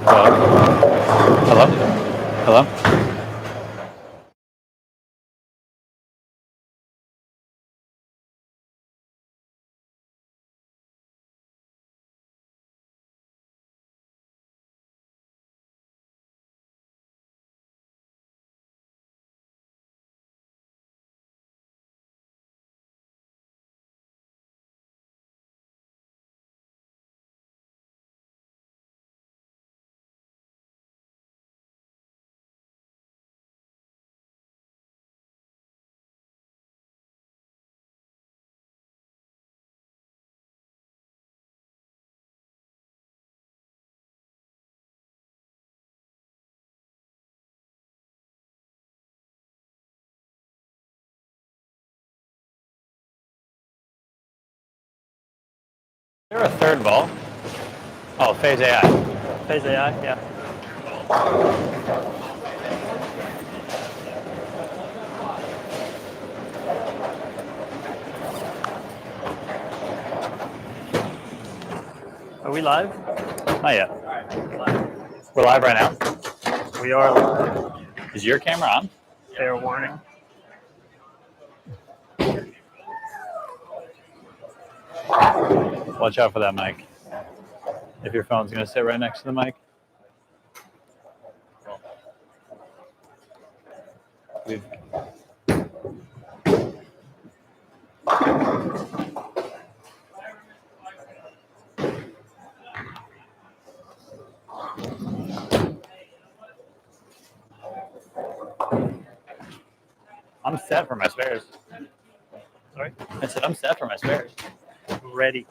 Hello? Hello? Is there a third ball? Oh, phase AI. Phase AI, yeah. Are we live? Not yet. Live. We're live right now. We are live. Is your camera on? Fair warning. Watch out for that mic. If your phone's going to sit right next to the mic. I'm set for my spares. Sorry? I said I'm set for my spares. Ready.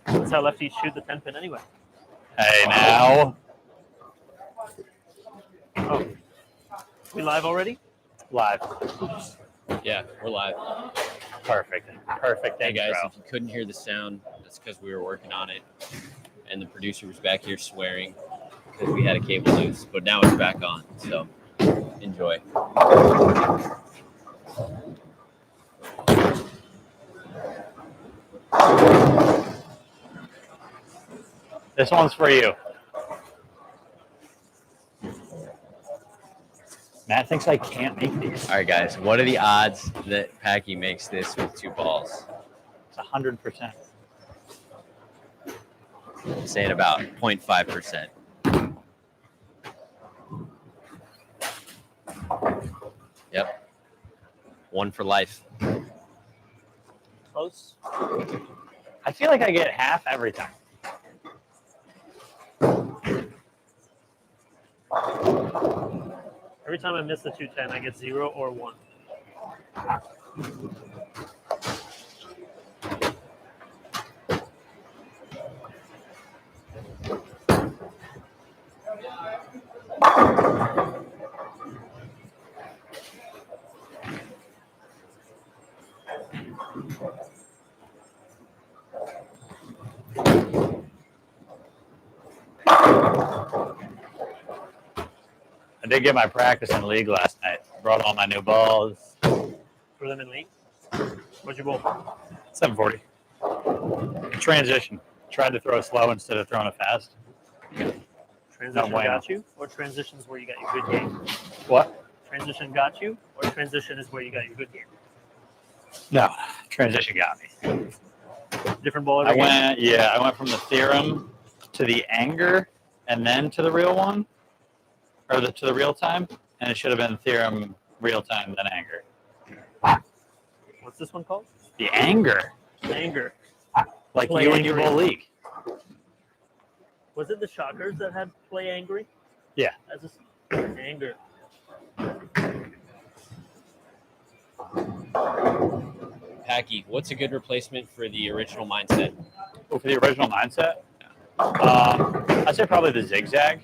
That's how lefties shoot the 10-pin anyway. Hey, now. Oh. We live already? Live. Yeah, we're live. Perfect. Perfect. Hey guys, if you couldn't hear the sound, that's because we were working on it. And the producer was back here swearing because we had a cable loose. But now it's back on, so enjoy. This one's for you. Matt thinks I can't make these. All right, guys, what are the odds that Packy makes this with 2 balls? It's 100%. I'm saying about 0.5%. Yep. 1 for life. Close. I feel like I get half every time. Every time I miss the 210, I get 0 or 1. I did get my practice in league last night. Brought all my new balls. For them in league? What'd you bowl? 740. Transition. Tried to throw slow instead of throwing it fast. Transition bueno. got you? Or transitions where you got your good game? What? Transition got you? Or transition is where you got your good game? No. Transition got me. Different ball I every game? went from the theorem to the anger and then to the real one. Or to the real time. And it should have been theorem, real time, then anger. What's this one called? The anger. Anger. Like Play you and angry. you bowl league. Was it the Shockers that had play angry? Yeah. As a anger. Packy, what's a good replacement for the original mindset? For the original mindset? I'd say probably the zigzag.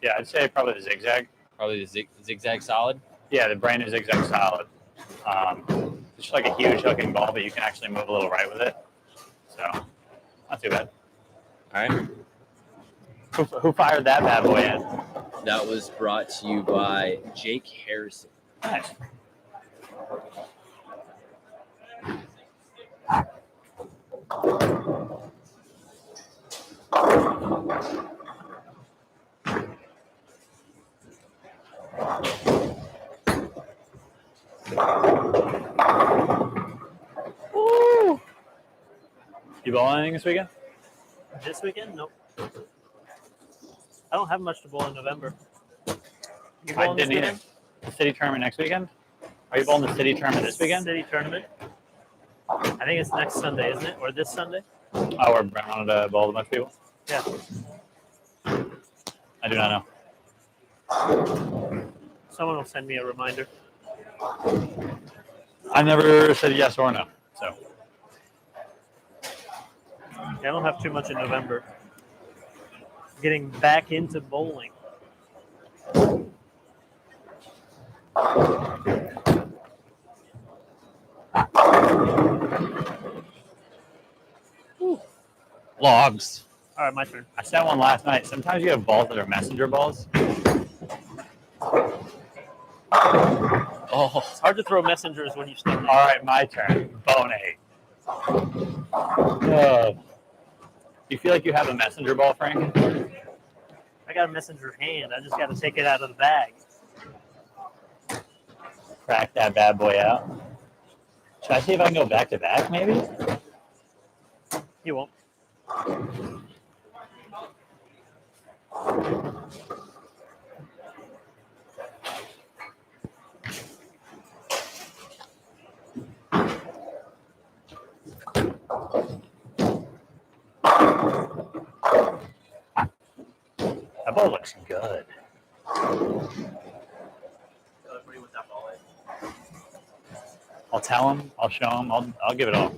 Yeah, I'd say probably the zigzag. Probably the zigzag solid? Yeah, the brand new zigzag solid. It's just like a huge hooking ball, but you can actually move a little right with it. So, not too bad. All right. Who fired that bad boy in? That was brought to you by Jake Harrison. Nice. Woo! You bowling anything this weekend? This weekend? Nope. I don't have much to bowl in November. You I bowling this didn't either. weekend? The city tournament next weekend? Are you bowling the city tournament this weekend? City tournament. I think it's next Sunday, isn't it? Or this Sunday? Oh, we're wanted to bowl with a bunch of people? Yeah. I do not know. Someone will send me a reminder. I never said yes or no. So I don't have too much in November. Getting back into bowling. logs. All right, my turn. I sent one last night. Sometimes you have balls that are messenger balls. Oh, It's hard to throw messengers when you stand all right, my turn. Bonate. You feel like you have a messenger ball, Frank? I got a messenger hand. I just got to take it out of the bag. Crack that bad boy out. Should I see if I can go back to back, maybe? You won't. That ball looks good. I'll tell him. I'll show him. I'll give it all.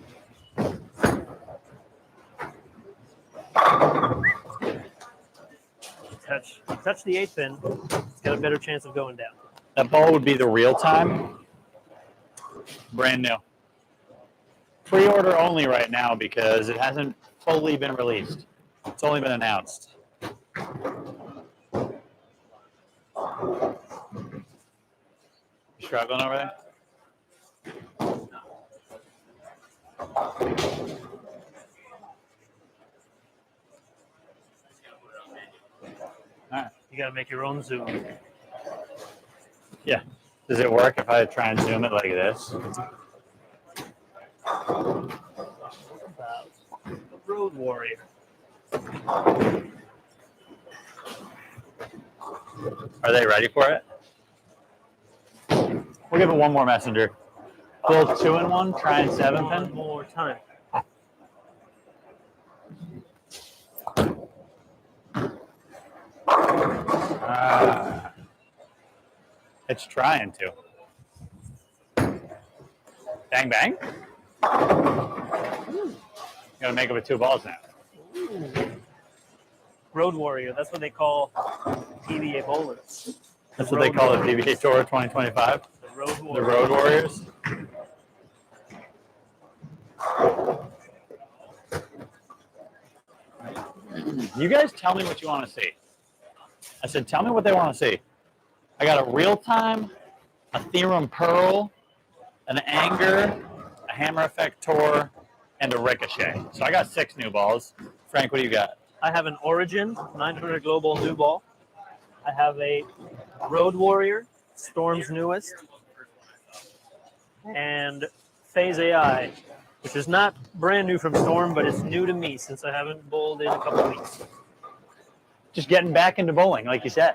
Touch the 8 pin. It's got a better chance of going down. That ball would be the real time. Brand new. Pre-order only right now because it hasn't fully been released. It's only been announced. You struggling over there? All right. You got to make your own zoom. Yeah. Does it work if I try and zoom it like this? About the Road Warrior. Are they ready for it? We'll give it one more messenger. Full 2-in-1, try and 7 One pin. more time. It's trying to. Bang, bang. Gotta make it with 2 balls now. Road Warrior. That's what they call Deviate bowlers. That's what they call it, Deviate Tour 2025. The Road The Warrior. Road Warriors. You guys tell me what you want to see. I said, tell me what they want to see. I got a real time, a theorem pearl, an anger, a hammer effect tour, and a ricochet. So I got 6 new balls. Frank, what do you got? I have an Origin 900 Global new ball. I have a Road Warrior, Storm's newest, and Phase AI, which is not brand new from Storm, but it's new to me since I haven't bowled in a couple weeks. Just getting back into bowling, like you said.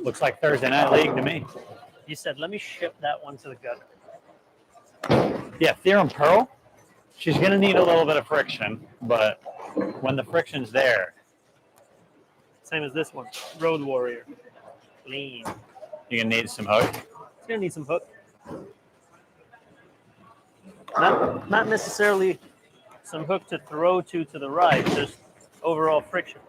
Looks like Thursday Night League to me. You said, let me ship that one to the gutter. Yeah, Theorem Pearl. She's going to need a little bit of friction, but when the friction's there, Same as this one, Road Warrior. Lean. you're going to need some hook. It's gonna need some hook. Not necessarily some hook to throw to the right, just overall friction.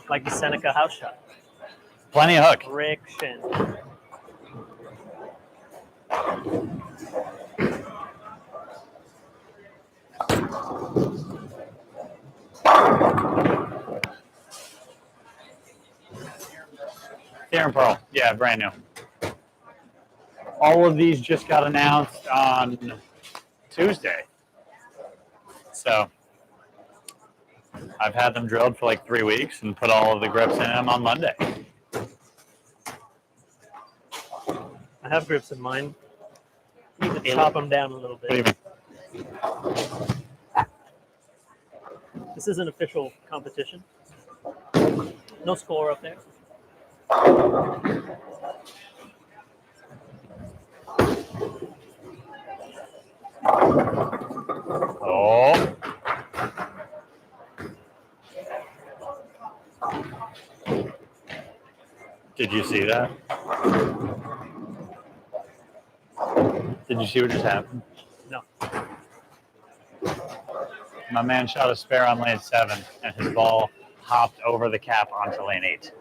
Like the Seneca house shot. Plenty of hook. Friction. Theorem Pearl. Yeah, brand new. All of these just got announced on Tuesday. So I've had them drilled for like 3 weeks and put all of the grips in them on Monday. I have grips in mine. Need to chop them down a little What do you bit. mean? This is an official competition. No score up there. Oh. Did you see that? Did you see what just happened? No. My man shot a spare on lane 7, and his ball hopped over the cap onto lane 8.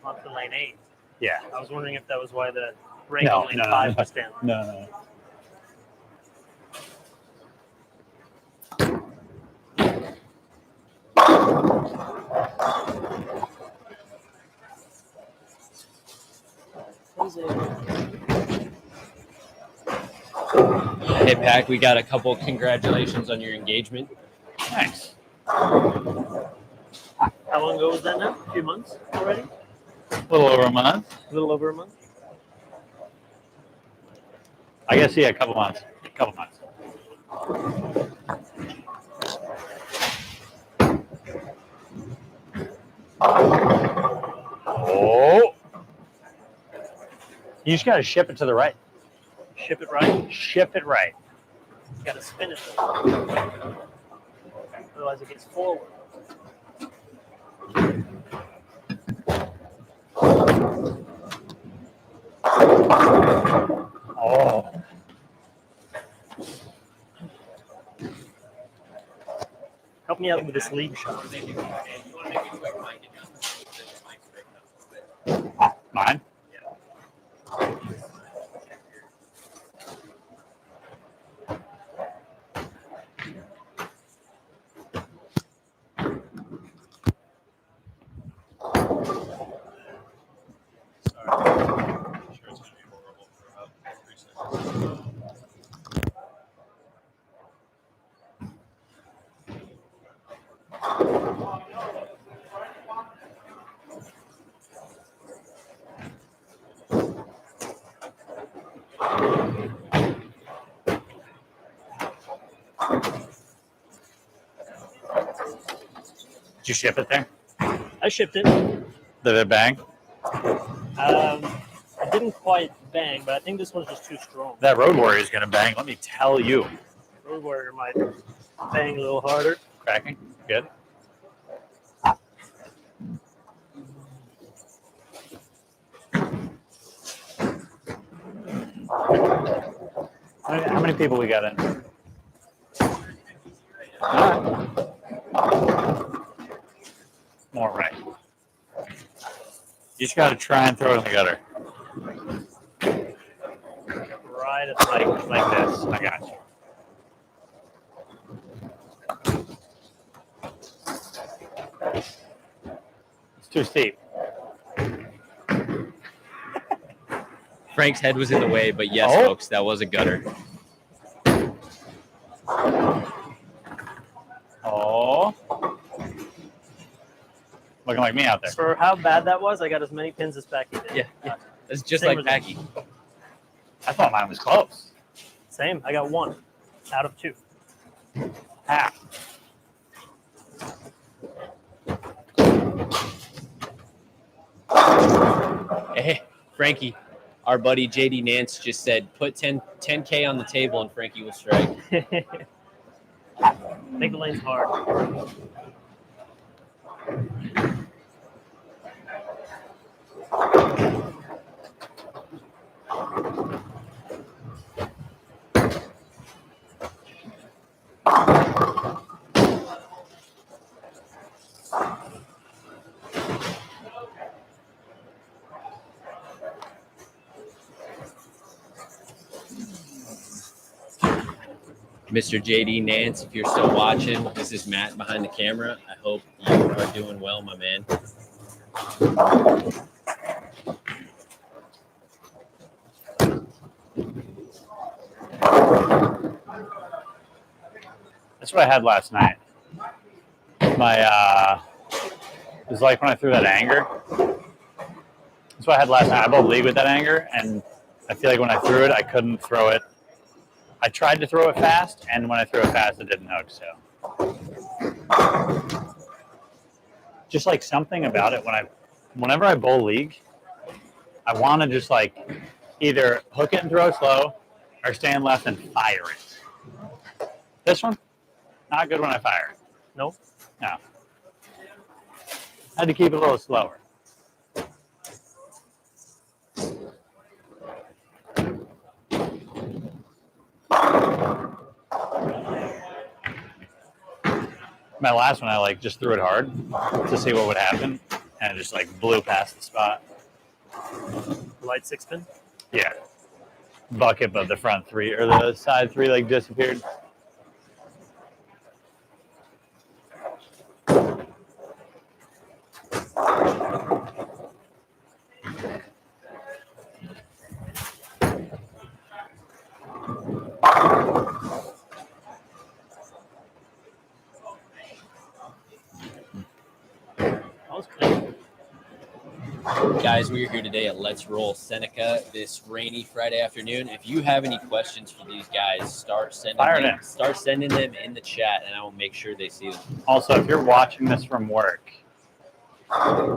Not to lane 8. Yeah. I was wondering if that was why the break No, on lane no, 5 no. was down. No. Hey, Pack, we got a couple congratulations on your engagement. Thanks. How long ago was that now? A few months already? A little over a month. A little over a month? I guess, yeah, a couple months. Oh. You just got to ship it to the right. Ship it right? Ship it right. Got to spin it though. Otherwise it gets forward. Oh. Help me out with this lead shot. Mine? Did you ship it there? I shipped it. Did it bang? It didn't quite bang, but I think this one's just too strong. That Road Warrior is going to bang, let me tell you. Road Warrior might bang a little harder. Cracking? Good. How many people we got in? All right. More right. You just got to try and throw it in the gutter. Right at the Like this. I got you. It's too steep. Frank's head was in the way, but yes, Oh. folks, that was a gutter. Oh. Looking like me out there. For how bad that was, I got as many pins as Packy did. Yeah. That's just Same like result. Packy. I thought mine was close. Same. I got 1 out of 2. Half. Hey, Frankie, our buddy JD Nance just said, put 10K on the table and Frankie will strike. Make the lanes hard. Mr. JD Nance, if you're still watching, this is Matt behind the camera. I hope you are doing well, my man. That's what I had last night. It was like when I threw that anger. That's what I had last night. I bowled league with that anger, and I feel like when I threw it, I couldn't throw it. I tried to throw it fast, and when I threw it fast, it didn't hook. So, just like something about it whenever I bowl league, I want to just like either hook it and throw slow, or stand left and fire it. This one, not good when I fire it. Nope. No. I had to keep it a little slower. My last one, I like just threw it hard to see what would happen, and it just like blew past the spot. Light 6-pin. Yeah, bucket, but the front three or the side three like disappeared. Guys, we are here today at Let's Roll Seneca this rainy Friday afternoon. If you have any questions for these guys, start sending them in the chat, and I will make sure they see them. Also, if you're watching this from work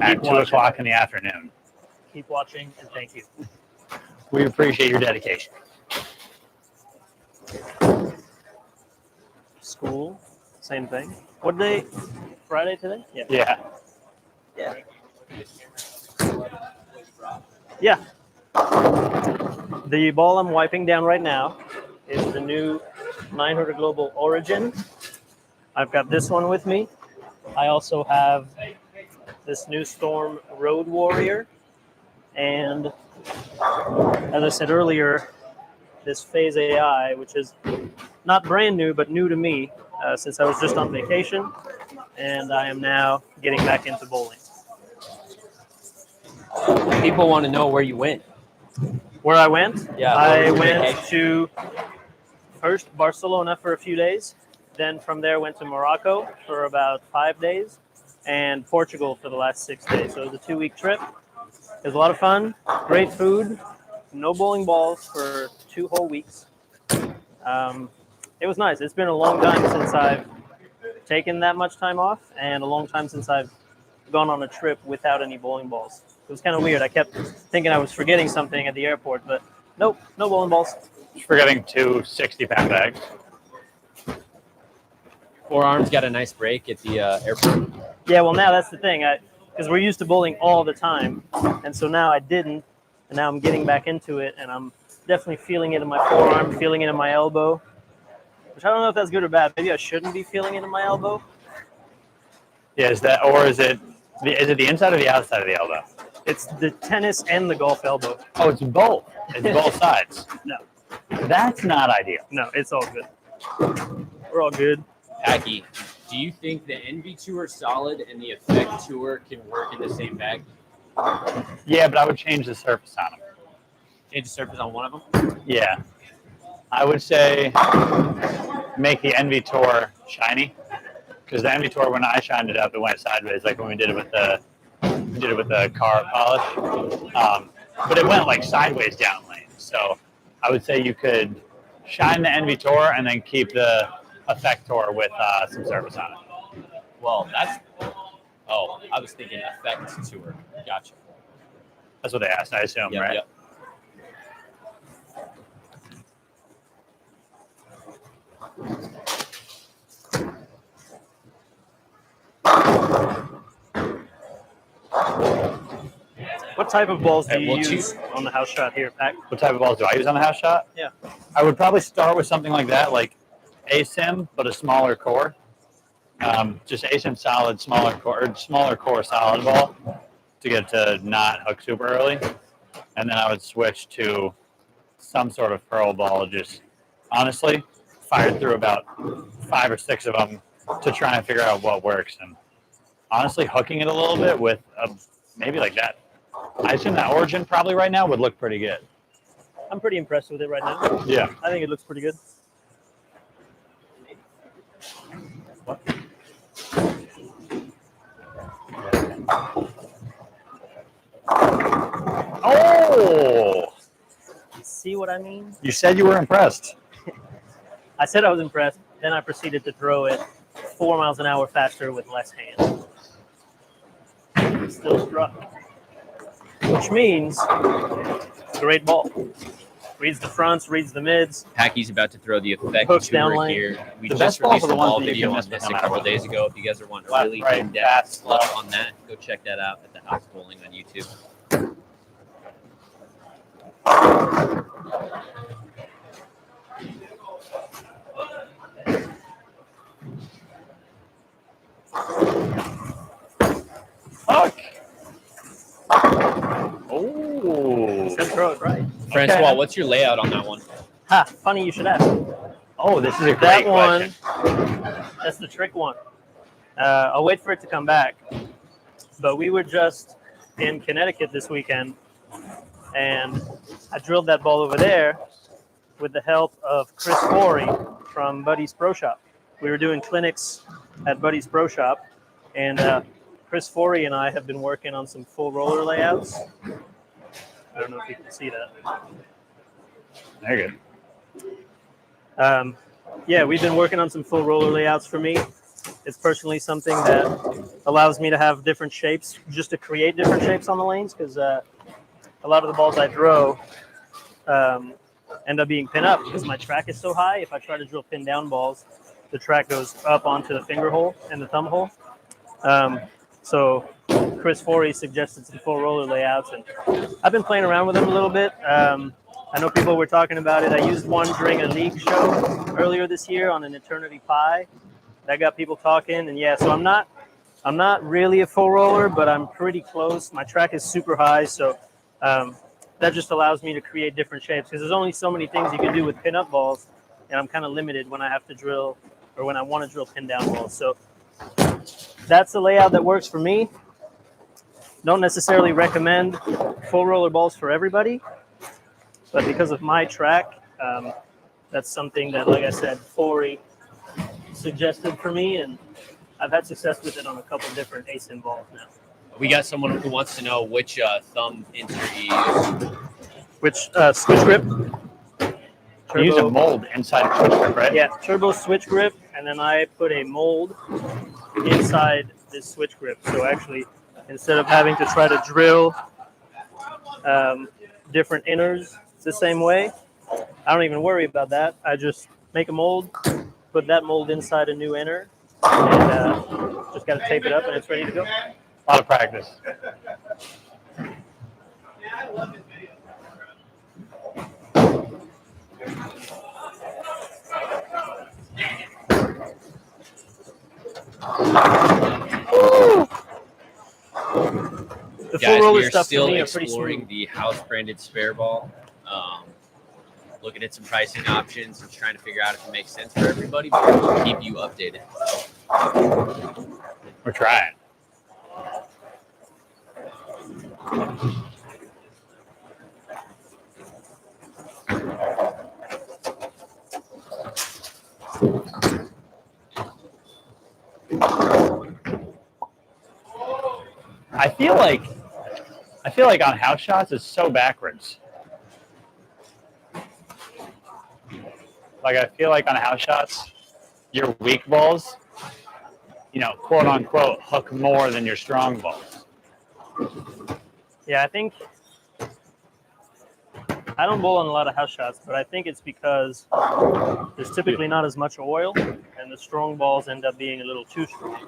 at 2 o'clock in the afternoon, Keep watching, and thank you. we appreciate your dedication. School, same thing. What day? Friday today? Yeah. Yeah. Yeah. Yeah. The ball I'm wiping down right now is the new 900 Global Origin. I've got this one with me. I also have this new Storm Road Warrior. And as I said earlier, this Phase AI, which is not brand new, but new to me since I was just on vacation. And I am now getting back into bowling. People want to know where you went. Where I went? Yeah, I went to first Barcelona for a few days. Then from there went to Morocco for about 5 days and Portugal for the last 6 days. So it was a 2-week trip. It was a lot of fun, great food, no bowling balls for 2 whole weeks. It was nice. It's been a long time since I've taken that much time off and a long time since I've gone on a trip without any bowling balls. It was kind of weird. I kept thinking I was forgetting something at the airport, but nope, no bowling balls. Just forgetting 2 60-pound bags. Forearms got a nice break at the airport. Yeah, well, now that's the thing. Because we're used to bowling all the time, and so now I didn't, and now I'm getting back into it, and I'm definitely feeling it in my forearm, feeling it in my elbow, which I don't know if that's good or bad. Maybe I shouldn't be feeling it in my elbow. Yeah, is it the inside or the outside of the elbow? It's the tennis and the golf elbow. Oh, it's both. It's both sides. No. That's not ideal. No, it's all good. We're all good. Packy, do you think the Envy Tour Solid and the Effect Tour can work in the same bag? Yeah, but I would change the surface on them. Change the surface on one of them? Yeah. I would say make the Envy Tour shiny. Because the Envy Tour, when I shined it up, it went sideways, like when we did it with the car polish. But it went like sideways down lane. So I would say you could shine the Envy Tour and then keep the Effect Tour with some surface on it. Well, I was thinking Effect Tour. Gotcha. That's what they asked, I assume, Yep, right? Yep. What type of balls do Hey, you well, use on the house shot here, Pack? What type of balls do I use on the house shot? Yeah. I would probably start with something like that, like Asim, but a smaller core. Just Asim solid, smaller core solid ball to get to not hook super early. And then I would switch to some sort of pearl ball, just honestly fired through about 5 or 6 of them to try and figure out what works. And honestly hooking it a little bit with maybe like that. I assume that origin probably right now would look pretty good. I'm pretty impressed with it right now. Yeah. I think it looks pretty good. What? Oh! See what I mean? You said you were impressed. I said I was impressed. Then I proceeded to throw it 4 miles an hour faster with less hand. It still struck. Which means great ball. Reads the fronts, reads the mids. Packy's about to throw the effect Hooks down tour lane. here. We The just best balls released are the a ones ball that you video can on miss this no a matter couple what. days ago. If you guys want a Left, really right, in-depth fast, look left. on that, go check that out at the House Bowling on YouTube. Fuck! Oh! Said throw it right. Francois, Okay. what's your layout on that one? Ha, funny you should ask. Oh, this is a great That one, question. that's the trick one. I'll wait for it to come back. But we were just in Connecticut this weekend, and I drilled that ball over there with the help of Chris Forey from Buddy's Pro Shop. We were doing clinics at Buddy's Pro Shop, and Chris Forey and I have been working on some full roller layouts. I don't know if you can see that. Very good. Yeah, we've been working on some full roller layouts for me. It's personally something that allows me to have different shapes, just to create different shapes on the lanes, because a lot of the balls I throw end up being pin up because my track is so high. If I try to drill pin down balls, the track goes up onto the finger hole and the thumb hole. So Chris Forey suggested some full roller layouts, and I've been playing around with them a little bit. I know people were talking about it. I used one during a league show earlier this year on an Eternity Pi. That got people talking, and yeah, so I'm not really a full roller, but I'm pretty close. My track is super high, so that just allows me to create different shapes because there's only so many things you can do with pin-up balls, and I'm kind of limited when I have to drill or when I want to drill pin-down balls. So that's the layout that works for me. Don't necessarily recommend full roller balls for everybody, but because of my track, that's something that, like I said, Forey suggested for me, and I've had success with it on a couple different ASIM balls now. We got someone who wants to know which thumb insert you use. Which switch grip? You use a mold inside the switch grip, right? Yeah, turbo switch grip, and then I put a mold inside this switch grip. So actually, instead of having to try to drill different inners the same way, I don't even worry about that. I just make a mold, put that mold inside a new inner, and just got to tape it up, and it's ready to go. A lot of practice. The full Guys, roller we are stuff for still me are pretty exploring smooth. the house branded spare ball. Looking at some pricing options and trying to figure out if it makes sense for everybody, but we'll keep you updated. We're trying. I feel like on house shots it's so backwards. Like I feel like on house shots, your weak balls, quote unquote, hook more than your strong balls. Yeah, I think I don't bowl on a lot of house shots, but I think it's because there's typically not as much oil, and the strong balls end up being a little too strong.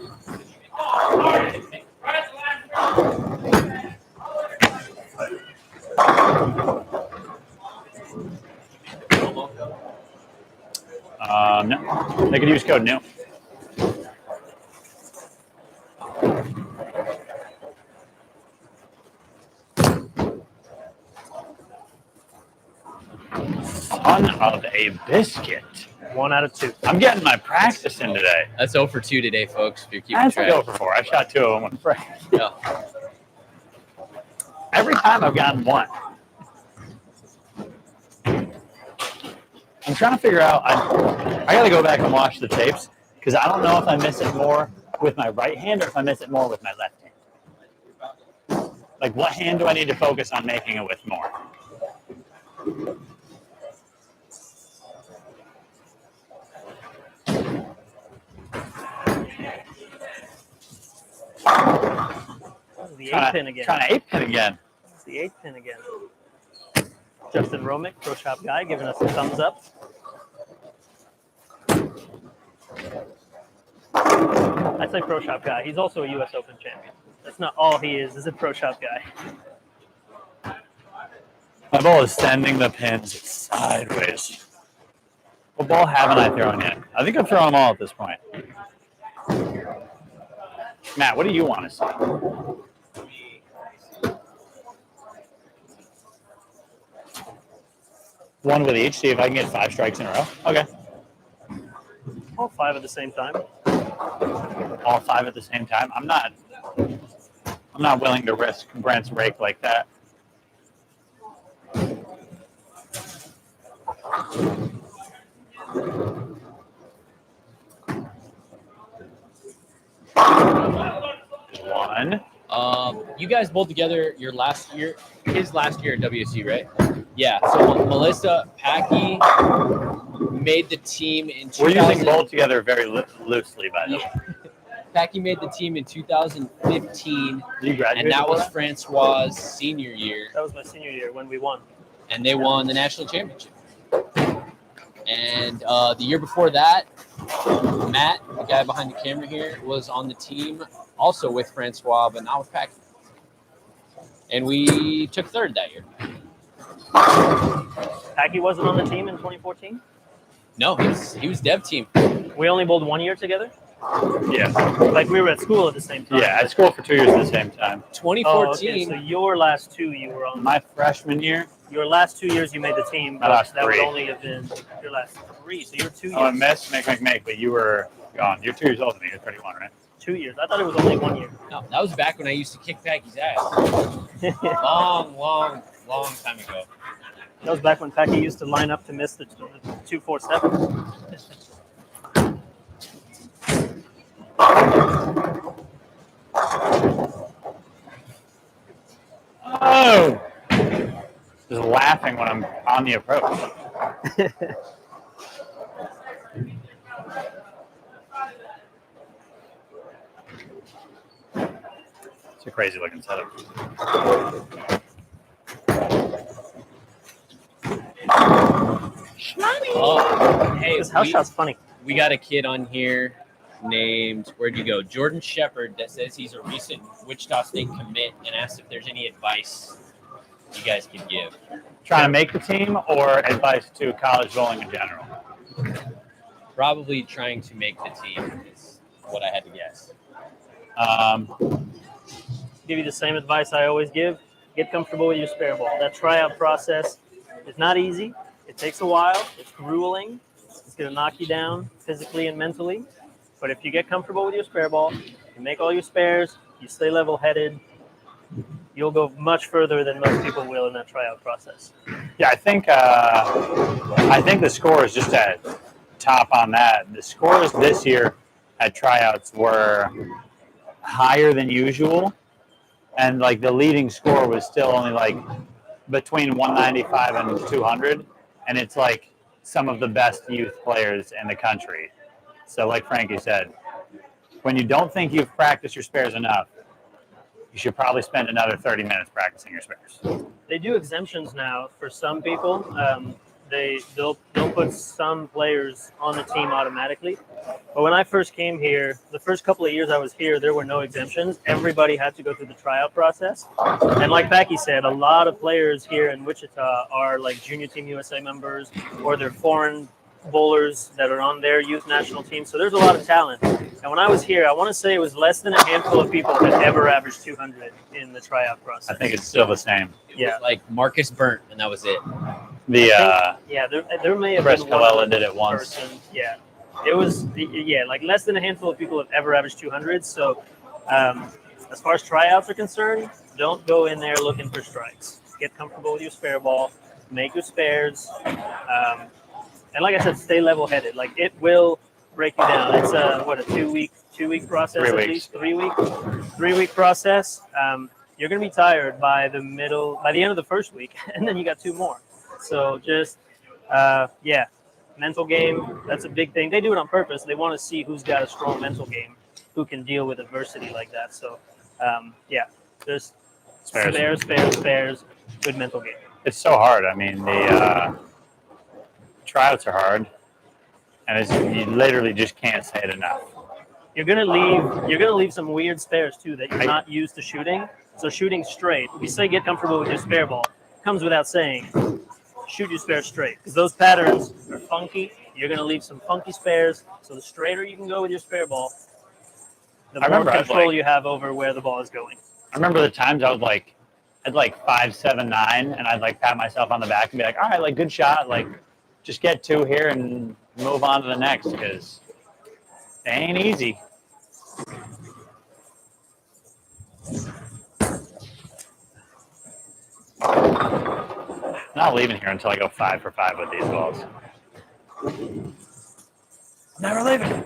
No, they could use code new. Son of a biscuit. 1 out of 2. I'm getting my practice in today. That's 0 for 2 today, folks. If you're keeping That's track. 0 for 4. I shot 2 of them with Frank. Yeah. Every time I've gotten 1. I'm trying to figure out. I got to go back and watch the tapes because I don't know if I miss it more with my right hand or if I miss it more with my left hand. Like, what hand do I need to focus on making it with more? The 8-pin again. Trying to 8-pin again. It's the 8-pin again. Justin Romick, Pro Shop guy, giving us a thumbs up. I'd say Pro Shop guy. He's also a U.S. Open champion. That's not all he is a Pro Shop guy. My ball is sending the pins sideways. What ball haven't I thrown yet? I think I've thrown them all at this point. Matt, what do you want to see? One with each, see if I can get 5 strikes in a row. Okay. All 5 at the same time. All 5 at the same time. I'm not willing to risk Brent's rake like that. One. You guys bowled together his last year at WSU, right? Yeah. So Melissa, Packy made the team in 2000. We're using bowl together very loosely, by the way. Packy made the team in 2015, You graduated and that was before Francois' senior year, That was my senior year when we won. and they won the national championship. And the year before that, Matt, the guy behind the camera here, was on the team also with Francois, but not with Packy. And we took 3rd that year. Packy wasn't on the team in 2014? No, he was dev team. We only bowled 1 year together? Yeah. Like we were at school at the same time? Yeah, at school for 2 years at the same time. 2014. Oh, okay. So your last 2 you were on. My freshman year, Your last 2 years you made the team, My but last that would 3. only have been your last 3. So you're 2 years. I missed make, but you were gone. You're 2 years older than me. You're 31, right? 2 years. I thought it was only 1 year. No, that was back when I used to kick Packy's ass. long time ago. That was back when Packy used to line up to miss the 247. Oh! Just laughing when I'm on the approach. It's a crazy looking setup. Oh, hey, This house shot's funny. we got a kid on here named, where'd you go? Jordan Shepard, that says he's a recent Wichita State commit and asked if there's any advice you guys could give. Trying to make the team or advice to college bowling in general? Probably trying to make the team is what I had to guess. Give you the same advice I always give. Get comfortable with your spare ball. That tryout process is not easy. It takes a while. It's grueling. It's going to knock you down physically and mentally. But if you get comfortable with your spare ball, you make all your spares, you stay level-headed, you'll go much further than most people will in that tryout process. Yeah, I think the scores, just to top on that, the scores this year at tryouts were higher than usual, and like the leading score was still only like between 195 and 200, and it's like some of the best youth players in the country. So like Frankie said, when you don't think you've practiced your spares enough, you should probably spend another 30 minutes practicing your spares. They do exemptions now for some people. They'll put some players on the team automatically. But when I first came here, the first couple of years I was here, there were no exemptions. Everybody had to go through the tryout process. And like Packy said, a lot of players here in Wichita are like junior team USA members, or they're foreign bowlers that are on their youth national team. So there's a lot of talent. And when I was here, I want to say it was less than a handful of people that ever averaged 200 in the tryout process. I think it's still the same. It was like Marcus Burnt, and that was it. Yeah, there may have Chris been one Colella other did it once. person. Yeah, it was like less than a handful of people have ever averaged 200. So as far as tryouts are concerned, don't go in there looking for strikes. Get comfortable with your spare ball, make your spares, and like I said, stay level-headed. Like it will break you down. It's a 2-week process 3 at weeks. least, 3-week process. You're gonna be tired by the end of the first week, and then you got 2 more. So just mental game. That's a big thing. They do it on purpose. They want to see who's got a strong mental game, who can deal with adversity like that. So there's spares, good mental game. It's so hard. I mean, the tryouts are hard, and you literally just can't say it enough. You're gonna leave some weird spares too that you're not used to shooting. So shooting straight, if you say get comfortable with your spare ball, comes without saying. Shoot your spare straight because those patterns are funky. You're going to leave some funky spares. So the straighter you can go with your spare ball, the more control you have over where the ball is going. I remember the times I'd 5.79, and I'd pat myself on the back and be like, all right, good shot. Just get 2 here and move on to the next because it ain't easy. I'm not leaving here until I go 5 for 5 with these balls. Never leaving.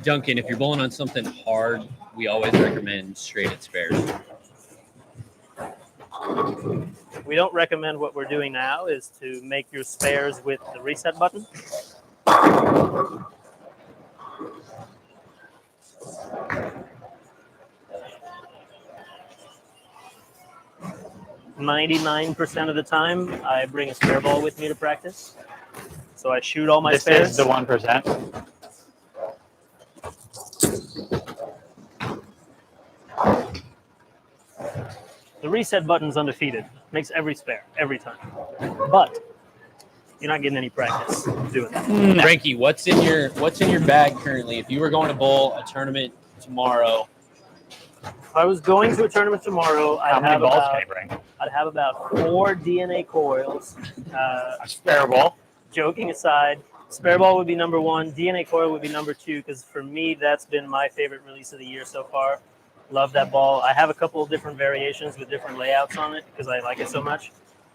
Duncan, if you're bowling on something hard, we always recommend straight at spares. We don't recommend what we're doing now is to make your spares with the reset button. 99% of the time, I bring a spare ball with me to practice. So I shoot all my spares. This is the 1%. The reset button's undefeated. Makes every spare, every time. But you're not getting any practice doing that. Frankie, what's in your bag currently? If you were going to bowl a tournament tomorrow, if I was going to a tournament tomorrow, I'd have about 4 DNA coils. A spare ball. Joking aside, spare ball would be number 1. DNA coil would be number 2 because for me, that's been my favorite release of the year so far. Love that ball. I have a couple of different variations with different layouts on it because I like it so much.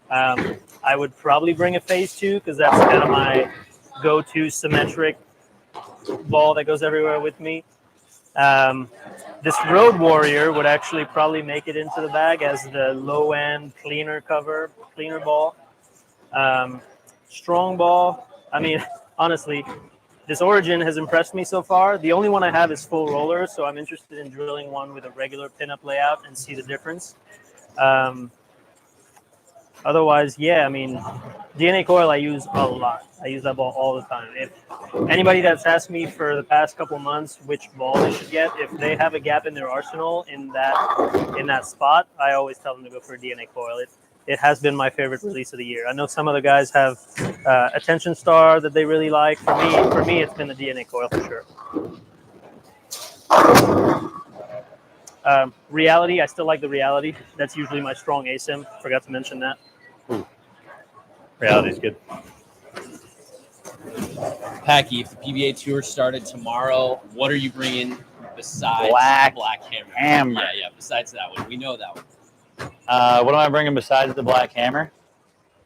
I would probably bring a phase 2 because that's kind of my go-to symmetric ball that goes everywhere with me. This Road Warrior would actually probably make it into the bag as the low-end cleaner ball. Strong ball. I mean, honestly, this Origin has impressed me so far. The only one I have is full roller, so I'm interested in drilling one with a regular pinup layout and see the difference. Otherwise, I mean, DNA coil I use a lot. I use that ball all the time. If anybody that's asked me for the past couple months which ball they should get, if they have a gap in their arsenal in that spot, I always tell them to go for a DNA coil. It has been my favorite release of the year. I know some other guys have Attention Star that they really like. For me, it's been the DNA coil for sure. Reality, I still like the Reality. That's usually my strong ASIM. Forgot to mention that. Reality's good. Packy, if the PBA Tour started tomorrow, what are you bringing besides Black the Black Hammer? Yeah, besides that one. We know that one. What am I bringing besides the Black Hammer?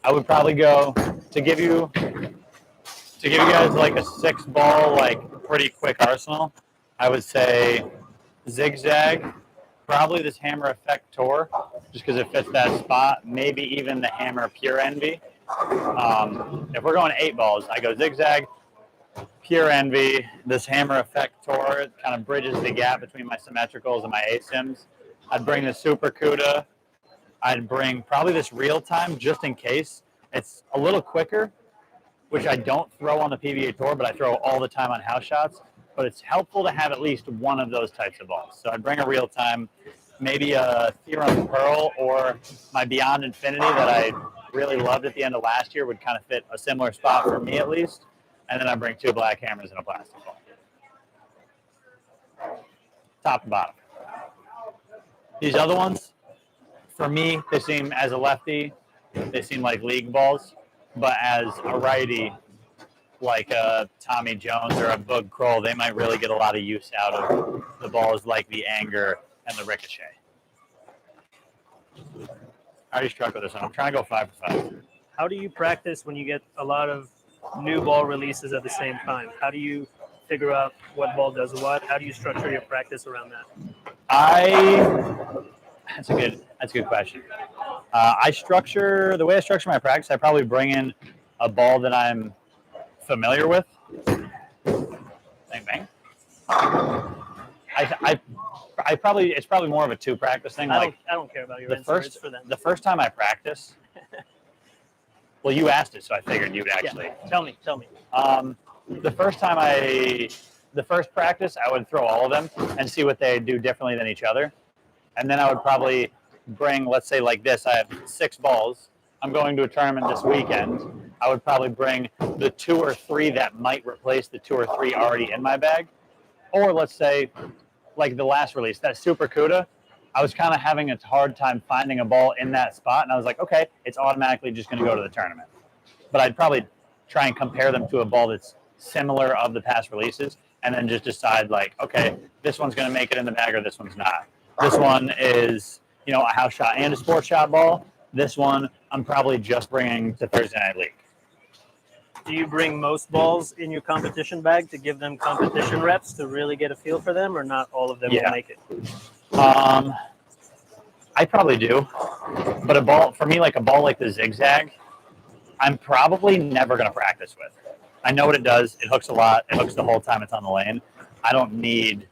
I would probably go to give you guys a 6-ball, pretty quick arsenal. I would say Zigzag, probably this Hammer Effect Tour, just because it fits that spot. Maybe even the Hammer Pure Envy. If we're going 8 balls, I go Zigzag, Pure Envy, this Hammer Effect Tour. It kind of bridges the gap between my symmetricals and my ASIMs. I'd bring the Super CUDA. I'd bring probably this Real Time just in case. It's a little quicker, which I don't throw on the PBA Tour, but I throw all the time on house shots. But it's helpful to have at least one of those types of balls. So I'd bring a Real Time, maybe a Theorem Pearl, or my Beyond Infinity that I really loved at the end of last year would kind of fit a similar spot for me at least. And then I bring 2 Black Hammers and a plastic ball. Top and bottom. These other ones, for me, they seem, as a lefty, they seem like league balls. But as a righty, like a Tommy Jones or a Boog Kroll, they might really get a lot of use out of the balls like the anger and the ricochet. I already struck with this one. I'm trying to go 5 for 5. How do you practice when you get a lot of new ball releases at the same time? How do you figure out what ball does what? How do you structure your practice around that? That's a good question. The way I structure my practice, I probably bring in a ball that I'm familiar with. Bang bang. It's probably more of a 2 practice thing. I don't care about your answer. It's for them. The first time I practice, well, you asked it, so I figured you'd actually. Yeah. Tell me. The first practice, I would throw all of them and see what they do differently than each other, and then I would probably bring, let's say like this, I have 6 balls. I'm going to a tournament this weekend. I would probably bring the 2 or 3 that might replace the 2 or 3 already in my bag, or let's say, like the last release, that Super Cuda, I was kind of having a hard time finding a ball in that spot, and I was like, okay, it's automatically just going to go to the tournament. But I'd probably try and compare them to a ball that's similar of the past releases, and then just decide, like, okay, this one's going to make it in the bag or this one's not. This one is, a house shot and a sports shot ball. This one, I'm probably just bringing to Thursday Night League. Do you bring most balls in your competition bag to give them competition reps to really get a feel for them, or not all of them will make it? I probably do. But a ball like the zigzag, I'm probably never going to practice with. I know what it does. It hooks a lot. It hooks the whole time it's on the lane. I don't need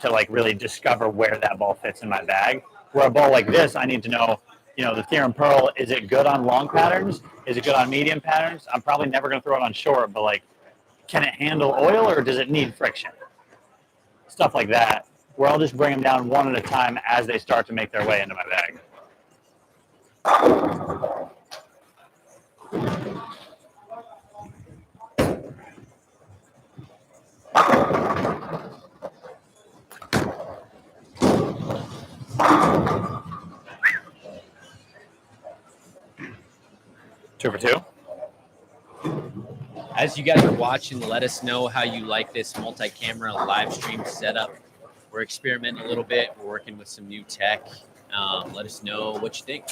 to really discover where that ball fits in my bag. Where a ball like this, I need to know, the Theorem Pearl, is it good on long patterns? Is it good on medium patterns? I'm probably never going to throw it on short, but can it handle oil or does it need friction? Stuff like that, where I'll just bring them down one at a time as they start to make their way into my bag. 2 for 2. As you guys are watching, let us know how you like this multi-camera live stream setup. We're experimenting a little bit. We're working with some new tech. Let us know what you think.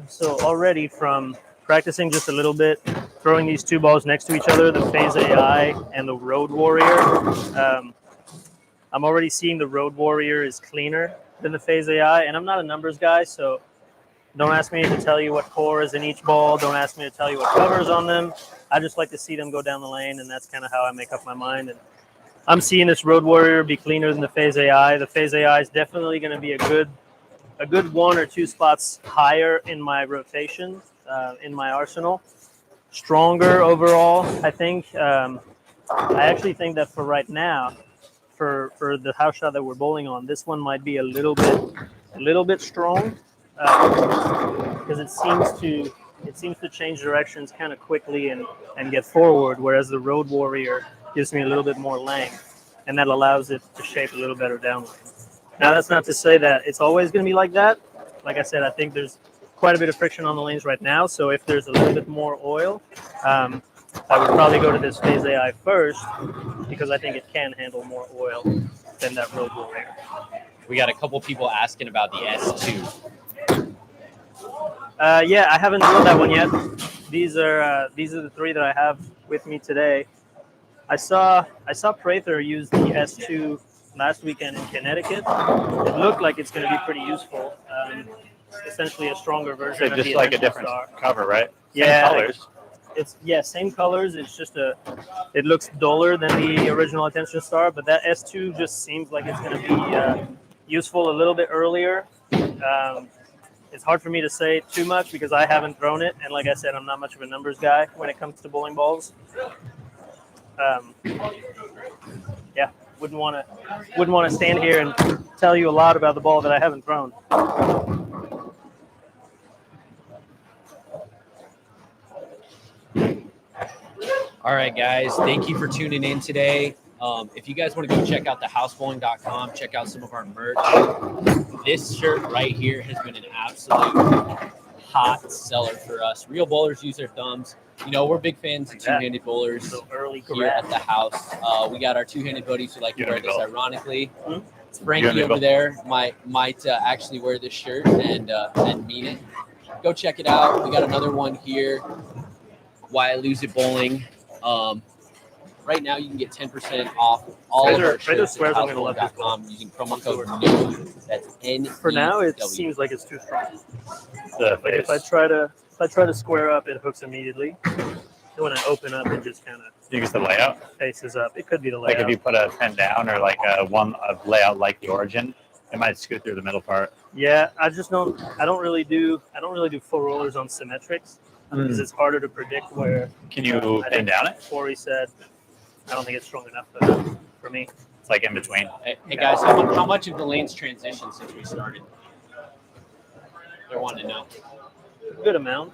So already from practicing just a little bit, throwing these 2 balls next to each other, the Phase AI and the Road Warrior, I'm already seeing the Road Warrior is cleaner than the Phase AI, and I'm not a numbers guy, so don't ask me to tell you what core is in each ball. Don't ask me to tell you what cover's on them. I just like to see them go down the lane, and that's kind of how I make up my mind. And I'm seeing this Road Warrior be cleaner than the Phase AI. The Phase AI is definitely going to be a good 1 or 2 spots higher in my rotation, in my arsenal. Stronger overall, I think. I actually think that for right now, for the house shot that we're bowling on, this one might be a little bit strong. Because it seems to change directions kind of quickly and get forward, whereas the Road Warrior gives me a little bit more length, and that allows it to shape a little better downline. Now, that's not to say that it's always going to be like that. Like I said, I think there's quite a bit of friction on the lanes right now, so if there's a little bit more oil, I would probably go to this Phase AI first, because I think it can handle more oil than that Road Warrior. We got a couple people asking about the S2. Yeah, I haven't drilled that one yet. These are the 3 that I have with me today. I saw Prather use the S2 last weekend in Connecticut. It looked like it's going to be pretty useful. Essentially a stronger version of the just like a different cover, right? Yeah, Same colors. Same colors. It's just it looks duller than the original Attention Star, but that S2 just seems like it's going to be useful a little bit earlier. It's hard for me to say too much because I haven't thrown it, and like I said, I'm not much of a numbers guy when it comes to bowling balls. Yeah, wouldn't want to stand here and tell you a lot about the ball that I haven't thrown. All right, guys. Thank you for tuning in today. If you guys want to go check out thehousebowling.com, check out some of our merch. This shirt right here has been an absolute hot seller for us. Real bowlers use their thumbs. You know, we're big fans of two-handed bowlers here at the house. We got our two-handed buddies who like to wear this ironically. Frankie over there might actually wear this shirt and mean it. Go check it out. We got another one here. Why I Lose It Bowling. Right now, you can get 10% off all of our shirts at housebowling.com using promo code NEW. That's N. For now, it seems like it's too strong. If I try to square up, it hooks immediately. So when I open up, it just kind of. You use the layout. Faces up. It could be the layout. Like if you put a pen down or like a layout like the origin, it might scoot through the middle part. Yeah, I don't really do full rollers on symmetrics because it's harder to predict where. Can you pin down it? Corey said, I don't think it's strong enough for me. It's like in between. Hey guys, how much of the lane's transitioned since we started? They're wanting to know. Good amount.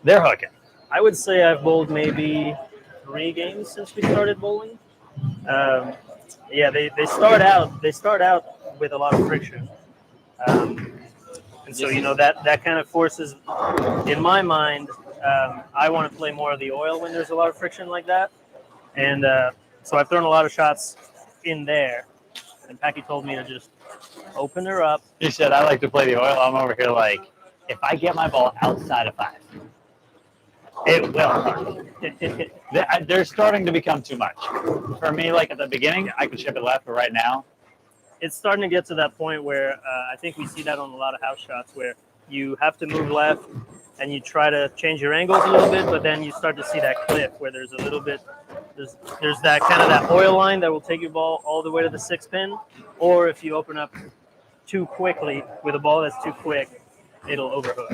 They're hooking. I would say I've bowled maybe 3 games since we started bowling. Yeah, they start out with a lot of friction, and so that kind of forces, in my mind, I want to play more of the oil when there's a lot of friction like that, and so I've thrown a lot of shots in there, and Packy told me to just open her up. He said, I like to play the oil. I'm over here like, if I get my ball outside of 5, it will hurt. They're starting to become too much. For me, like at the beginning, I could chip it left, but right now, it's starting to get to that point where I think we see that on a lot of house shots where you have to move left and you try to change your angles a little bit, but then you start to see that cliff where there's a little bit, there's that kind of that oil line that will take your ball all the way to the 6 pin, or if you open up too quickly with a ball that's too quick, it'll overhook.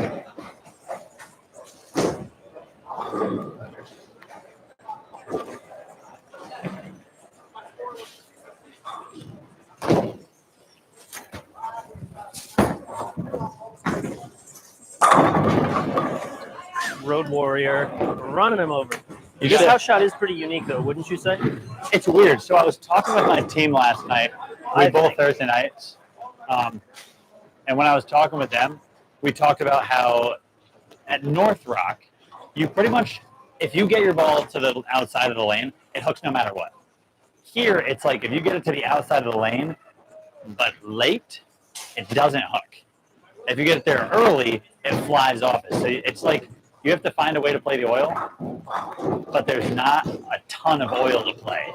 Road Warrior running him over. This house shot is pretty unique, though, wouldn't you say? It's weird. So I was talking with my team last night. We bowl Thursday nights. And when I was talking with them, we talked about how at North Rock, you pretty much, if you get your ball to the outside of the lane, it hooks no matter what. Here, it's like if you get it to the outside of the lane, but late, it doesn't hook. If you get it there early, it flies off it. So it's like you have to find a way to play the oil, but there's not a ton of oil to play.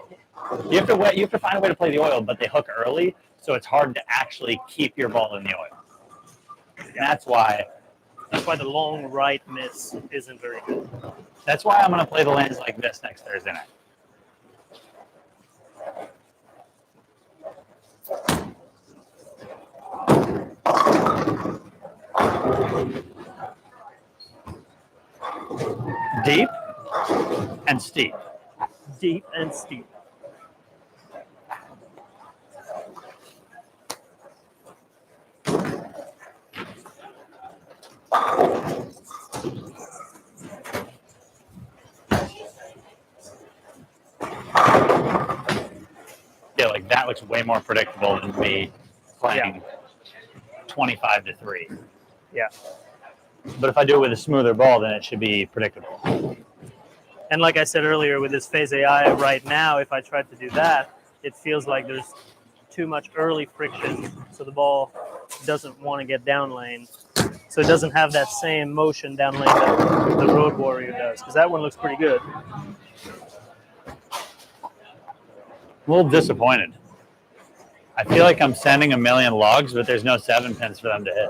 You have to find a way to play the oil, but they hook early, so it's hard to actually keep your ball in the oil. And that's why the long right miss isn't very good. That's why I'm going to play the lanes like this next Thursday night. Deep and steep. Deep and steep. Yeah, like that looks way more predictable than me playing 25-3. Yeah. But if I do it with a smoother ball, then it should be predictable. And like I said earlier, with this phase AI right now, if I tried to do that, it feels like there's too much early friction, so the ball doesn't want to get down lane. So it doesn't have that same motion down lane that the Road Warrior does, because that one looks pretty good. A little disappointed. I feel like I'm sending a million logs, but there's no 7 pins for them to hit.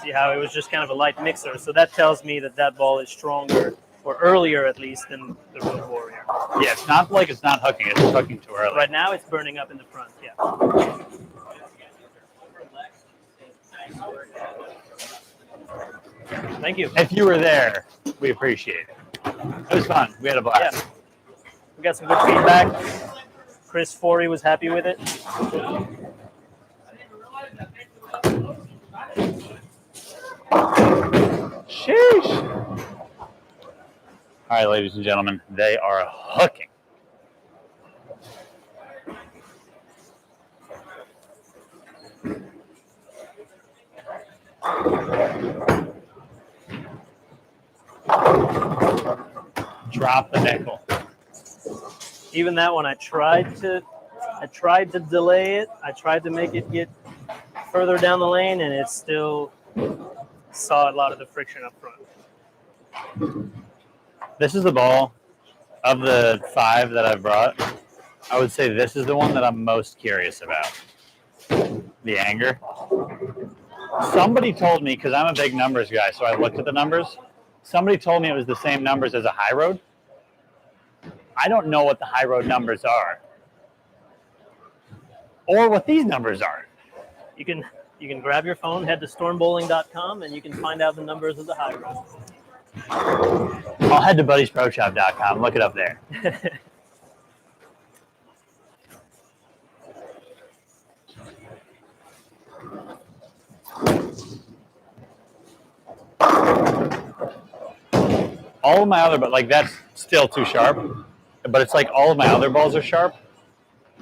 See how it was just kind of a light mixer, so that tells me that that ball is stronger, or earlier at least, than the Road Warrior. Yeah, it's not like it's not hooking, it's just hooking too early. Right now it's burning up in the front, yeah. Thank you. If you were there, we appreciate it. It was fun. We had a blast. Yeah. We got some good feedback. Chris Forey was happy with it. All right, ladies and gentlemen, they are hooking. Drop the nickel. Even that one, I tried to delay it. I tried to make it get further down the lane, and it still saw a lot of the friction up front. This is the ball of the 5 that I've brought. I would say this is the one that I'm most curious about. The anger. Somebody told me, because I'm a big numbers guy, so I looked at the numbers. Somebody told me it was the same numbers as a high road. I don't know what the high road numbers are, or what these numbers are. You can grab your phone, head to stormbowling.com, and you can find out the numbers of the high road. I'll head to buddysproshop.com. Look it up there. All of my other, but like that's still too sharp. But it's like all of my other balls are sharp.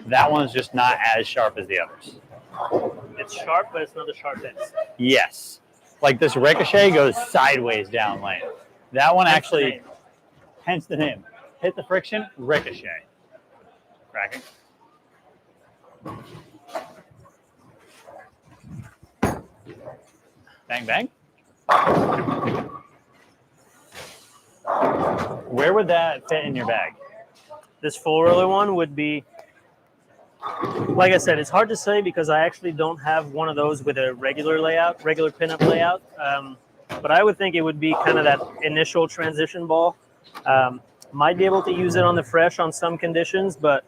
That one's just not as sharp as the others. It's sharp, but it's not the sharpest. Yes. Like this ricochet goes sideways down lane. That one actually, hence the name. Hit the friction, ricochet. Cracking. Bang, bang. Where would that fit in your bag? This full roller one would be, like I said, it's hard to say because I actually don't have one of those with a regular layout, regular pinup layout. But I would think it would be kind of that initial transition ball. Might be able to use it on the fresh on some conditions, but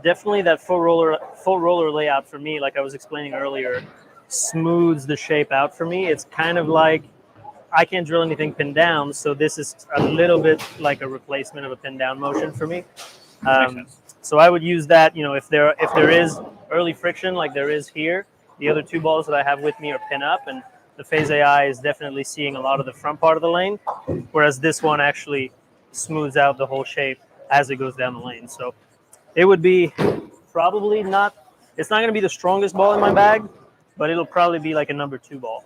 definitely that full roller layout for me, like I was explaining earlier, smooths the shape out for me. It's kind of like I can't drill anything pinned down, so this is a little bit like a replacement of a pin down motion for me. So I would use that, you know, if there is early friction like there is here. The other 2 balls that I have with me are pin up, and the Phase AI is definitely seeing a lot of the front part of the lane, whereas this one actually smooths out the whole shape as it goes down the lane. So it would be probably not, it's not going to be the strongest ball in my bag, but it'll probably be like a number 2 ball.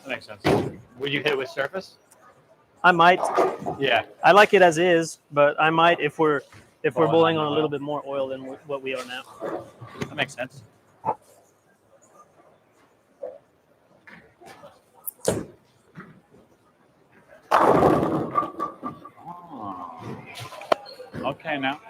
That makes sense. Would you hit it with surface? I might. Yeah. I like it as is, but I might if we're bowling on a little bit more oil than what we are now. That makes sense. Oh. Okay, now.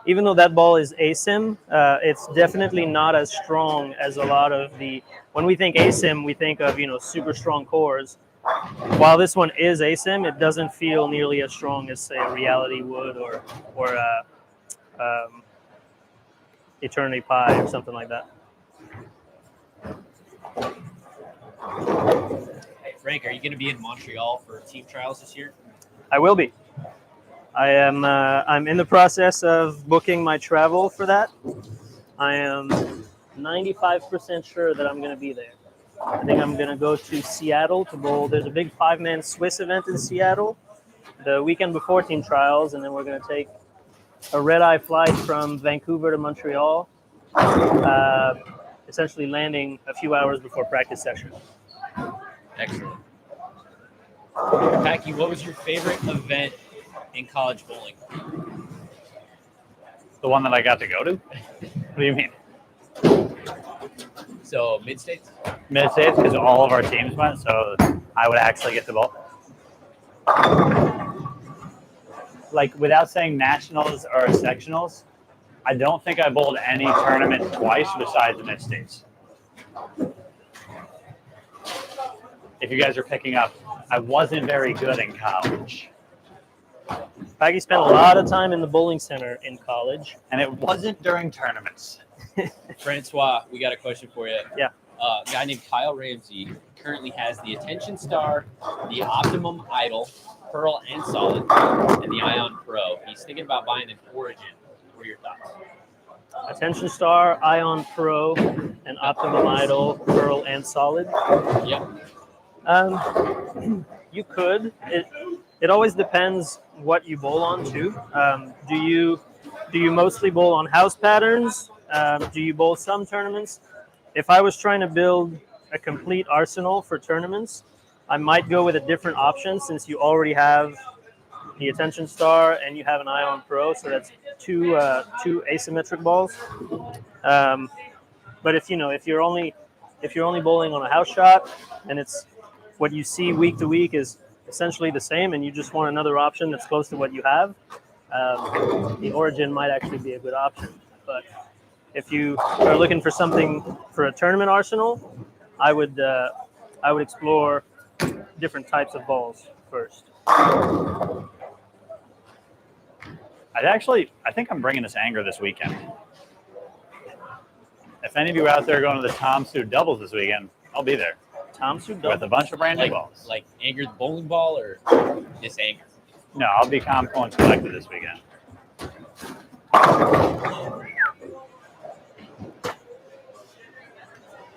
Even though that ball is asym, it's definitely not as strong as a lot of the. When we think asym, we think of, you know, super strong cores. While this one is asym, it doesn't feel nearly as strong as, say, a Reality would or Eternity Pi or something like that. Hey Frank, are you going to be in Montreal for team trials this year? I will be. I am. I'm in the process of booking my travel for that. I am 95% sure that I'm going to be there. I think I'm going to go to Seattle to bowl. There's a big 5-man Swiss event in Seattle the weekend before team trials, and then we're going to take a red-eye flight from Vancouver to Montreal, essentially landing a few hours before practice session. Excellent. Packy, what was your favorite event in college bowling? The one that I got to go to? What do you mean? So mid-states? Mid-states, because all of our teams went, so I would actually get the bowl. Like, without saying nationals or sectionals, I don't think I bowled any tournament twice besides the mid-states. If you guys are picking up, I wasn't very good in college. Packy spent a lot of time in the bowling center in college. And it wasn't during tournaments. Francois, we got a question for you. Yeah. A guy named Kyle Ramsey currently has the Attention Star, the Optimum Idol, Pearl and Solid, and the Ion Pro. He's thinking about buying an Origin. What are your thoughts? Attention Star, Ion Pro, and Optimum Idol, Pearl, and Solid. Yep. You could. It always depends what you bowl on too. Do you mostly bowl on house patterns? Do you bowl some tournaments? If I was trying to build a complete arsenal for tournaments, I might go with a different option since you already have the Attention Star and you have an Ion Pro, so that's two asymmetric balls. But if you're only bowling on a house shot and it's what you see week to week is essentially the same, and you just want another option that's close to what you have, the Origin might actually be a good option. But if you are looking for something for a tournament arsenal, I would explore different types of balls first. I think I'm bringing this anger this weekend. If any of you out there are going to the Tom Suit doubles this weekend, I'll be there. Tom Suit With doubles? a bunch of brand new balls. Like Anger the bowling ball or just Anger? No, I'll be Compo and Collected this weekend.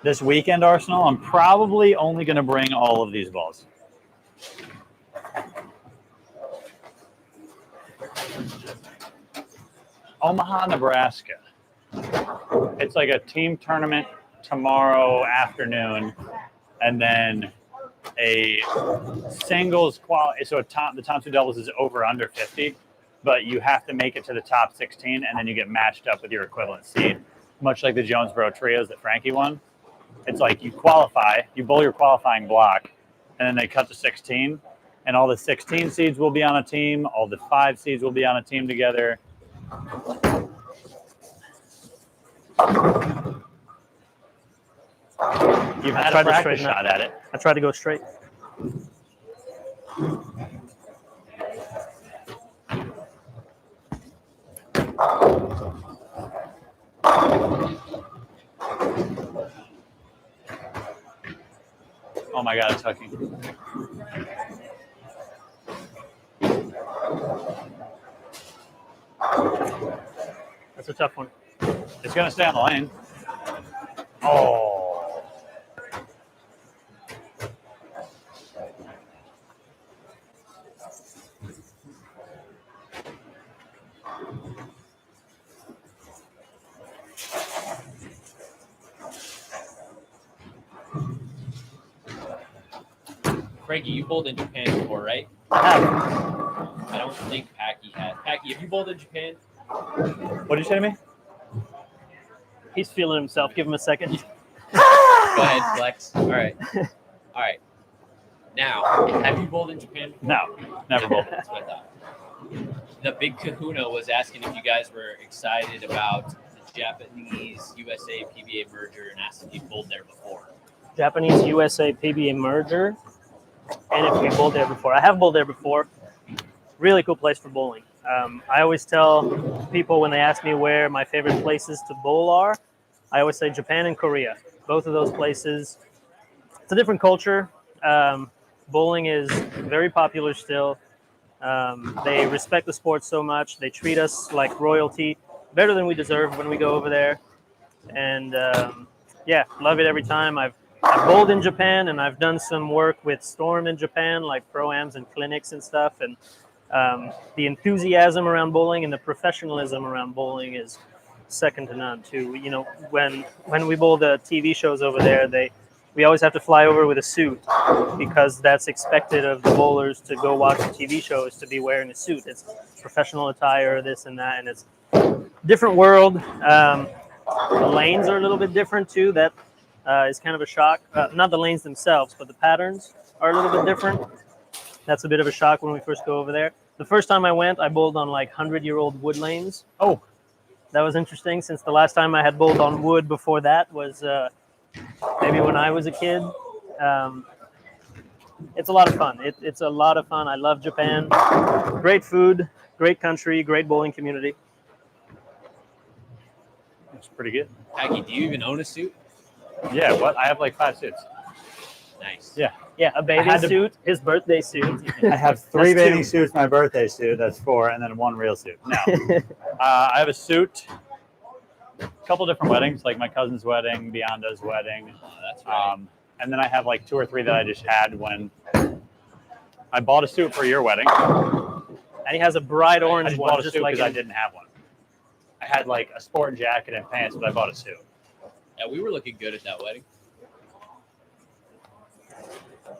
This weekend, Arsenal, I'm probably only going to bring all of these balls. Omaha, Nebraska. It's like a team tournament tomorrow afternoon, and then a singles quality. So the Tom Suit doubles is over under 50, but you have to make it to the top 16, and then you get matched up with your equivalent seed, much like the Jonesboro trios that Frankie won. It's like you qualify, you bowl your qualifying block, and then they cut to 16, and all the 16 seeds will be on a team, all the 5 seeds will be on a team together. You've had a practice shot at it. I tried to go straight. Oh my God, it's hooking. That's a tough one. It's going to stay on the lane. Oh. Frankie, you bowled in Japan before, right? I have. I don't think Packy has. Packy, have you bowled in Japan? What did you say to me? He's feeling himself. Give him a second. Go ahead, Flex. All right. All right. Now, have you bowled in Japan before? No, never bowled. That's what I thought. The Big Kahuna was asking if you guys were excited about the Japanese USA PBA merger and asked if you bowled there before. Japanese USA PBA merger, and if we bowled there before. I have bowled there before. Really cool place for bowling. I always tell people when they ask me where my favorite places to bowl are, I always say Japan and Korea. Both of those places, it's a different culture. Bowling is very popular still. They respect the sport so much. They treat us like royalty, better than we deserve when we go over there. And yeah, love it every time. I've bowled in Japan, and I've done some work with Storm in Japan, like pro-ams and clinics and stuff. And the enthusiasm around bowling and the professionalism around bowling is second to none too. You know, when we bowl the TV shows over there, we always have to fly over with a suit because that's expected of the bowlers to go watch the TV shows to be wearing a suit. It's professional attire, this and that, and it's different world. The lanes are a little bit different too. That is kind of a shock. Not the lanes themselves, but the patterns are a little bit different. That's a bit of a shock when we first go over there. The first time I went, I bowled on like 100-year-old wood lanes. Oh, that was interesting since the last time I had bowled on wood before that was maybe when I was a kid. It's a lot of fun. It's a lot of fun. I love Japan. Great food, great country, great bowling community. that's pretty good. Packy, do you even own a suit? Yeah, what? I have like 5 suits. Nice. Yeah. Yeah, a bathing suit, his birthday suit. I have 3 That's bathing 2. suits, my birthday suit, that's 4, and then 1 real suit. No. I have a suit couple different weddings, like my cousin's wedding, Bionda's wedding. Oh, that's right. And then I have like 2 or 3 that I just had when I bought a suit for your wedding. And he has a bright I orange just one, bought a just suit like because I didn't have one. I had like a sport jacket and pants, but I bought a suit. Yeah, we were looking good at that wedding.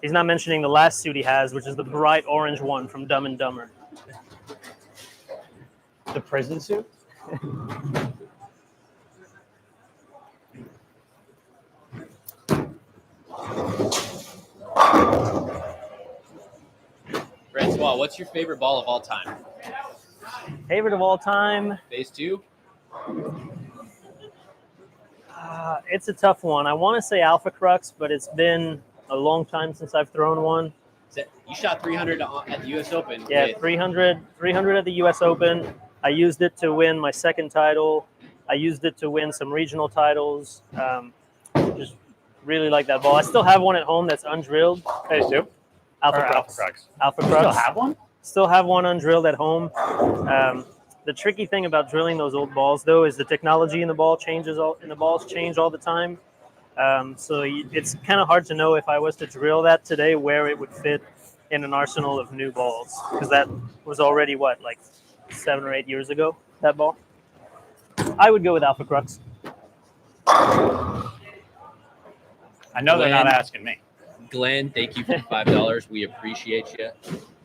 He's not mentioning the last suit he has, which is the bright orange one from Dumb and Dumber. The prison suit? Francois, what's your favorite ball of all time? Favorite of all time? Phase 2? It's a tough one. I want to say Alpha Crux, but it's been a long time since I've thrown one. You shot 300 at the U.S. Open. Yeah, with 300 at the U.S. Open. I used it to win my second title. I used it to win some regional titles. Just really like that ball. I still have one at home that's undrilled. Phase 2? Alpha Or Crux. Alpha You Crux. still have one? Still have one undrilled at home. The tricky thing about drilling those old balls, though, is the technology in the ball changes. The balls change all the time. It's kind of hard to know if I was to drill that today where it would fit in an arsenal of new balls, because that was already like 7 or 8 years ago. That ball. I would go with Alpha Crux. I know they're not asking me. Glenn, thank you for the $5. We appreciate you.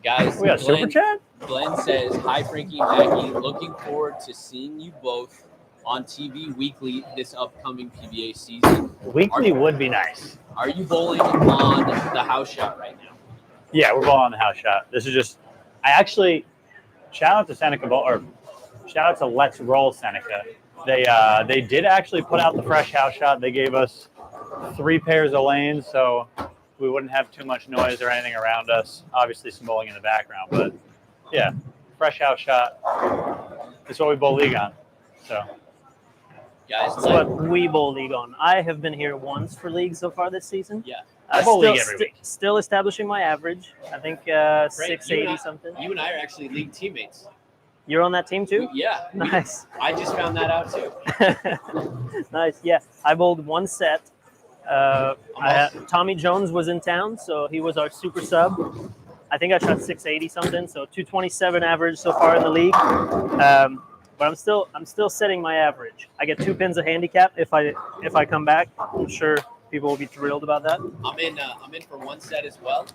Guys, We got a super chat? Glenn says, hi, Frankie and Packy. Looking forward to seeing you both on TV weekly this upcoming PBA season. Weekly would be nice. Are you bowling on the house shot right now? Yeah, we're bowling on the house shot. This is just, I actually, shout out to Seneca Bowl, or shout out to Let's Roll Seneca. They did actually put out the fresh house shot. They gave us 3 pairs of lanes, so we wouldn't have too much noise or anything around us. Obviously, some bowling in the background, but yeah, fresh house shot. That's what we bowl league on. So, Guys, That's what we bowl league on. I have been here once for league so far this season. Yeah. I bowl league every week. Still establishing my average. I think Frank, 680 something. You and I are actually league teammates. You're on that team too? Yeah. Nice. I just found that out too. Nice. Yeah, I bowled one set. Tommy Jones was in town, so he was our super sub. I think I shot 680 something, so 227 average so far in the league. But I'm still setting my average. I get 2 pins of handicap if I come back. I'm sure people will be thrilled about that. I'm in for one set as well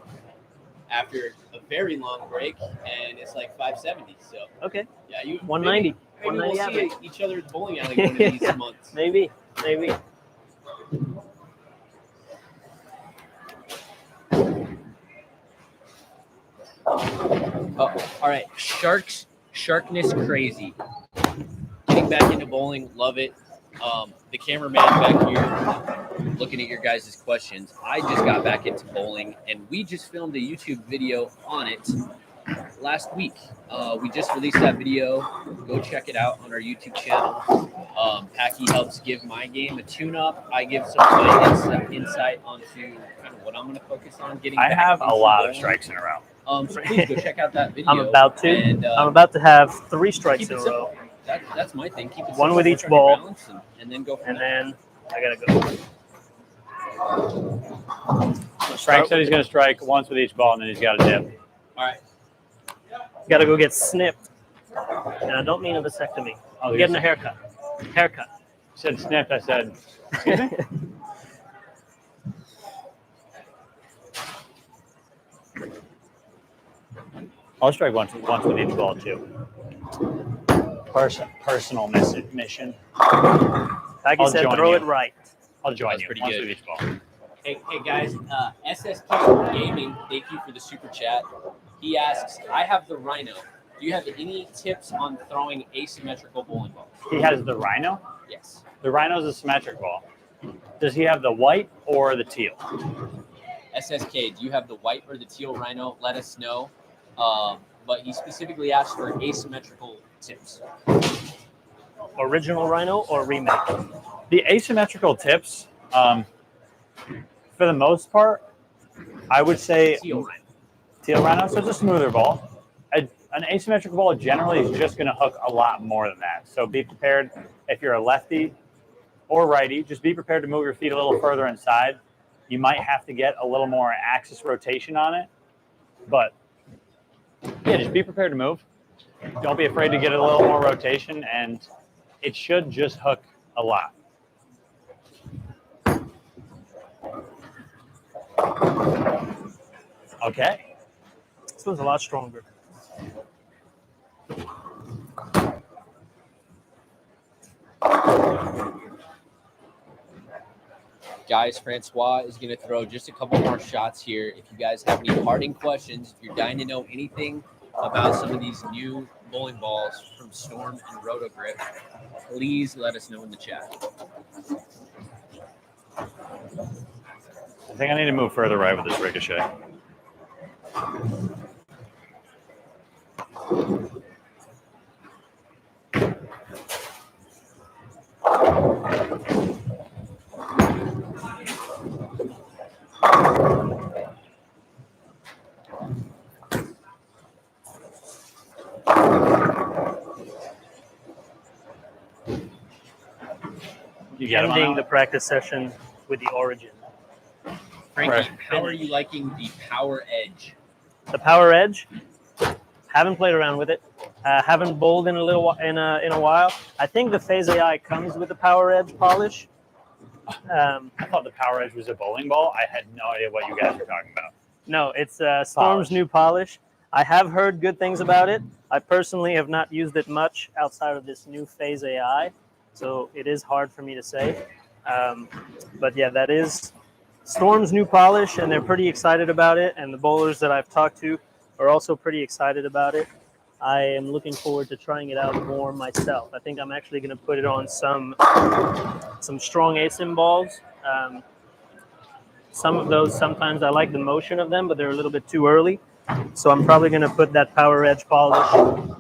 after a very long break, and it's like 570. So Okay. yeah, you 190. Maybe 190 we'll average. see each other at the bowling alley one of these Yeah. months. Maybe. Oh, all right, Sharkness crazy. Getting back into bowling, love it. The cameraman back here, looking at your guys' questions. I just got back into bowling, and we just filmed a YouTube video on it last week. We just released that video. Go check it out on our YouTube channel. Packy helps give my game a tune-up. I give some of my insight onto kind of what I'm going to focus on. I have a lot of strikes in a row. So please go check out that video. I'm about to. And, I'm about to have 3 strikes keep in it a simple. row, That's my thing. Keep it One simple, with work each on your ball. balance, and then go from and there. then I gotta go. Frank said he's going to strike once with each ball, and then he's got to dip. All right. Gotta go get snipped, and I don't mean a vasectomy. Oh, I'm getting a haircut. Haircut. You said snipped. I said, excuse me? I'll strike once with each ball, too. Personal mission. Packy I'll said, join throw you. it right. I'll join That's you pretty once good. with each ball. Hey guys, SSK Gaming, thank you for the super chat. He asks, I have the Rhino. Do you have any tips on throwing asymmetrical bowling balls? He has the Rhino. Yes. The Rhino's a symmetric ball. Does he have the white or the teal? SSK, do you have the white or the teal Rhino? Let us know. But he specifically asked for asymmetrical tips. Original Rhino or remake? The asymmetrical tips, for the most part, I would say Teal Rhino. teal Rhino, so it's a smoother ball. An asymmetrical ball generally is just going to hook a lot more than that. So be prepared if you're a lefty or righty, just be prepared to move your feet a little further inside. You might have to get a little more axis rotation on it, but yeah, just be prepared to move. Don't be afraid to get a little more rotation, and it should just hook a lot. Okay. This one's a lot stronger. Guys, Francois is going to throw just a couple more shots here. If you guys have any parting questions, if you're dying to know anything about some of these new bowling balls from Storm and Roto Grip, please let us know in the chat. I think I need to move further right with this ricochet. You get Ending the practice session with the Origin. Frankie, Right. how are you liking the Power Edge? The Power Edge. Haven't played around with it. Haven't bowled in a while. I think the Phase AI comes with the Power Edge polish. I thought the Power Edge was a bowling ball. I had no idea what you guys were talking about. No, it's Storm's Polish. new polish. I have heard good things about it. I personally have not used it much outside of this new Phase AI, so it is hard for me to say. But yeah, that is Storm's new polish, and they're pretty excited about it. And the bowlers that I've talked to are also pretty excited about it. I am looking forward to trying it out more myself. I think I'm actually going to put it on some strong asim balls. Some of those, sometimes I like the motion of them, but they're a little bit too early. So I'm probably going to put that Power Edge polish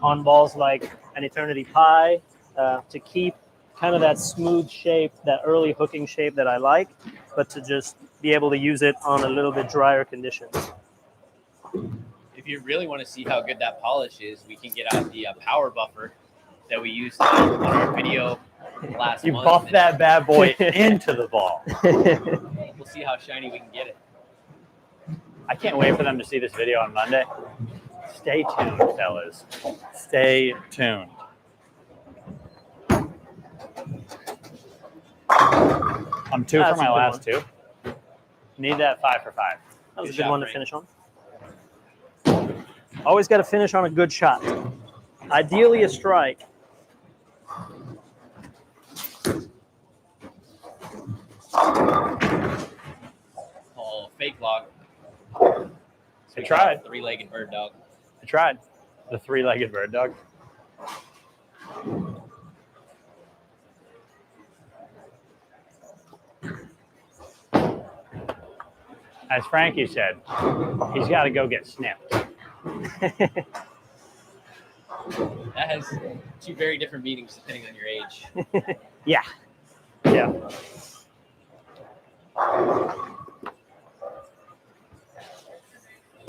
on balls like an Eternity Pie to keep kind of that smooth shape, that early hooking shape that I like, but to just be able to use it on a little bit drier conditions. If you really want to see how good that polish is, we can get out the power buffer that we used on our video last You month. buff that bad boy into the ball. We'll see how shiny we can get it. I can't wait for them to see this video on Monday. Stay tuned, fellas. Stay tuned. I'm 2 for That's a my good last 2. Need that 5 for 5. That was Good a good shot, one to Frank. finish on. Always got to finish on a good shot. Ideally a strike. Oh, fake log. I tried. Three-legged bird dog. I tried. The 3-legged bird dog. As Frankie said, he's got to go get snipped. That has 2 very different meanings depending on your age. Yeah. Yeah.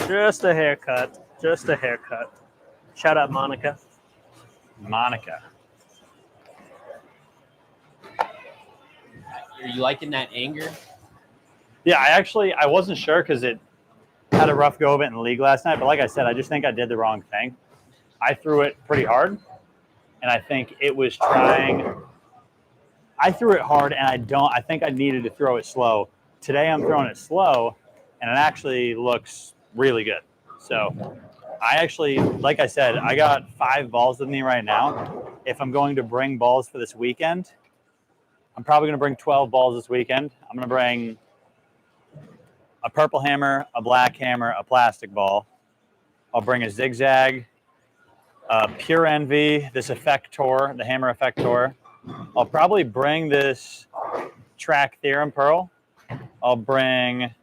Just a haircut. Just a haircut. Shout out Monica. Monica. Are you liking that anger? Yeah, I wasn't sure because it had a rough go of it in the league last night. But like I said, I just think I did the wrong thing. I threw it pretty hard, and I think it was trying. I threw it hard, and I think I needed to throw it slow. Today I'm throwing it slow, and it actually looks really good. So I actually, like I said, I got 5 balls with me right now. If I'm going to bring balls for this weekend, I'm probably going to bring 12 balls this weekend. I'm going to bring a purple hammer, a black hammer, a plastic ball. I'll bring a zigzag, a pure envy, this effector, the hammer effector. I'll probably bring this track theorem pearl. I'll bring